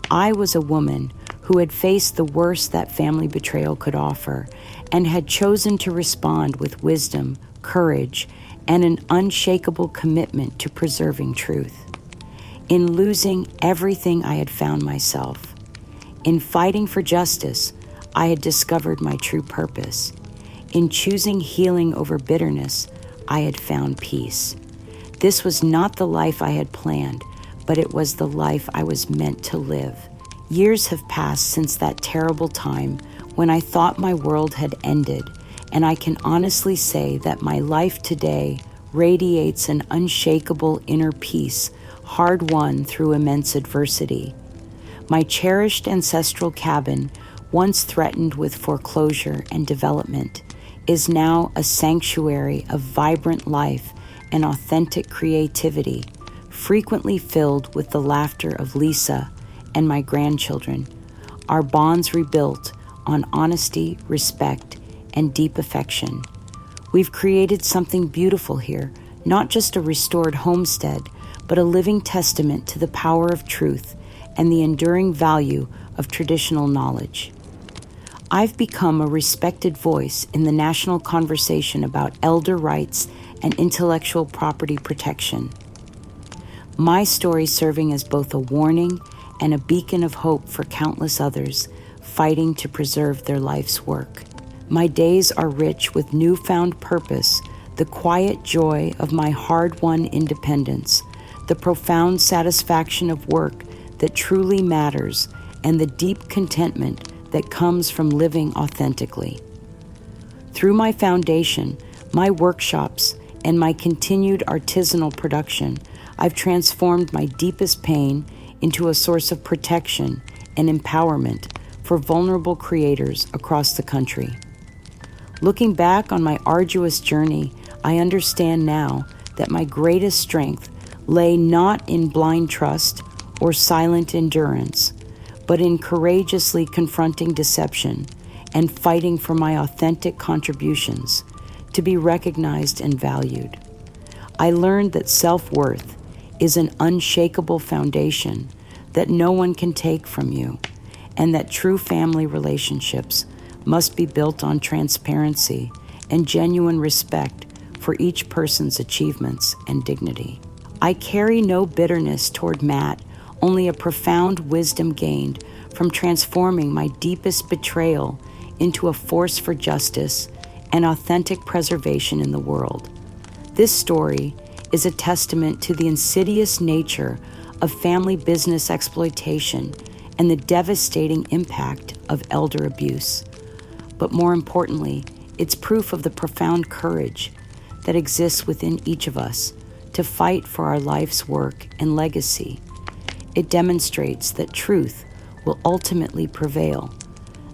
I was a woman who had faced the worst that family betrayal could offer and had chosen to respond with wisdom, courage, and an unshakable commitment to preserving truth. In losing everything, I had found myself. In fighting for justice, I had discovered my true purpose. In choosing healing over bitterness, I had found peace. This was not the life I had planned, but it was the life I was meant to live. Years have passed since that terrible time when I thought my world had ended, and I can honestly say that my life today radiates an unshakable inner peace, hard-won through immense adversity. My cherished ancestral cabin, once threatened with foreclosure and development, is now a sanctuary of vibrant life and authentic creativity, frequently filled with the laughter of Lisa and my grandchildren, our bonds rebuilt on honesty, respect, and deep affection. We've created something beautiful here, not just a restored homestead, but a living testament to the power of truth and the enduring value of traditional knowledge. I've become a respected voice in the national conversation about elder rights and intellectual property protection. My story serving as both a warning and a beacon of hope for countless others fighting to preserve their life's work. My days are rich with newfound purpose, the quiet joy of my hard-won independence, the profound satisfaction of work that truly matters, and the deep contentment that comes from living authentically. Through my foundation, my workshops, and my continued artisanal production, I've transformed my deepest pain into a source of protection and empowerment for vulnerable creators across the country. Looking back on my arduous journey, I understand now that my greatest strength lay not in blind trust or silent endurance, but in courageously confronting deception and fighting for my authentic contributions to be recognized and valued. I learned that self-worth is an unshakable foundation that no one can take from you, and that true family relationships must be built on transparency and genuine respect for each person's achievements and dignity. I carry no bitterness toward Matt, only a profound wisdom gained from transforming my deepest betrayal into a force for justice and authentic preservation in the world. This story is a testament to the insidious nature of family business exploitation and the devastating impact of elder abuse. But more importantly, it's proof of the profound courage that exists within each of us to fight for our life's work and legacy. It demonstrates that truth will ultimately prevail,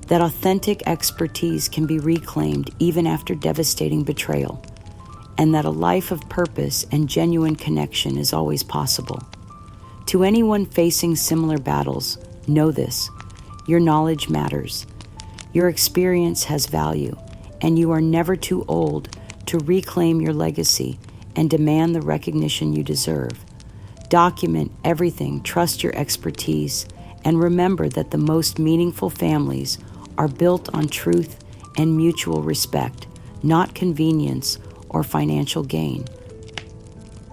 that authentic expertise can be reclaimed even after devastating betrayal, and that a life of purpose and genuine connection is always possible. To anyone facing similar battles, know this: your knowledge matters, your experience has value, and you are never too old to reclaim your legacy and demand the recognition you deserve. Document everything, trust your expertise, and remember that the most meaningful families are built on truth and mutual respect, not convenience or financial gain.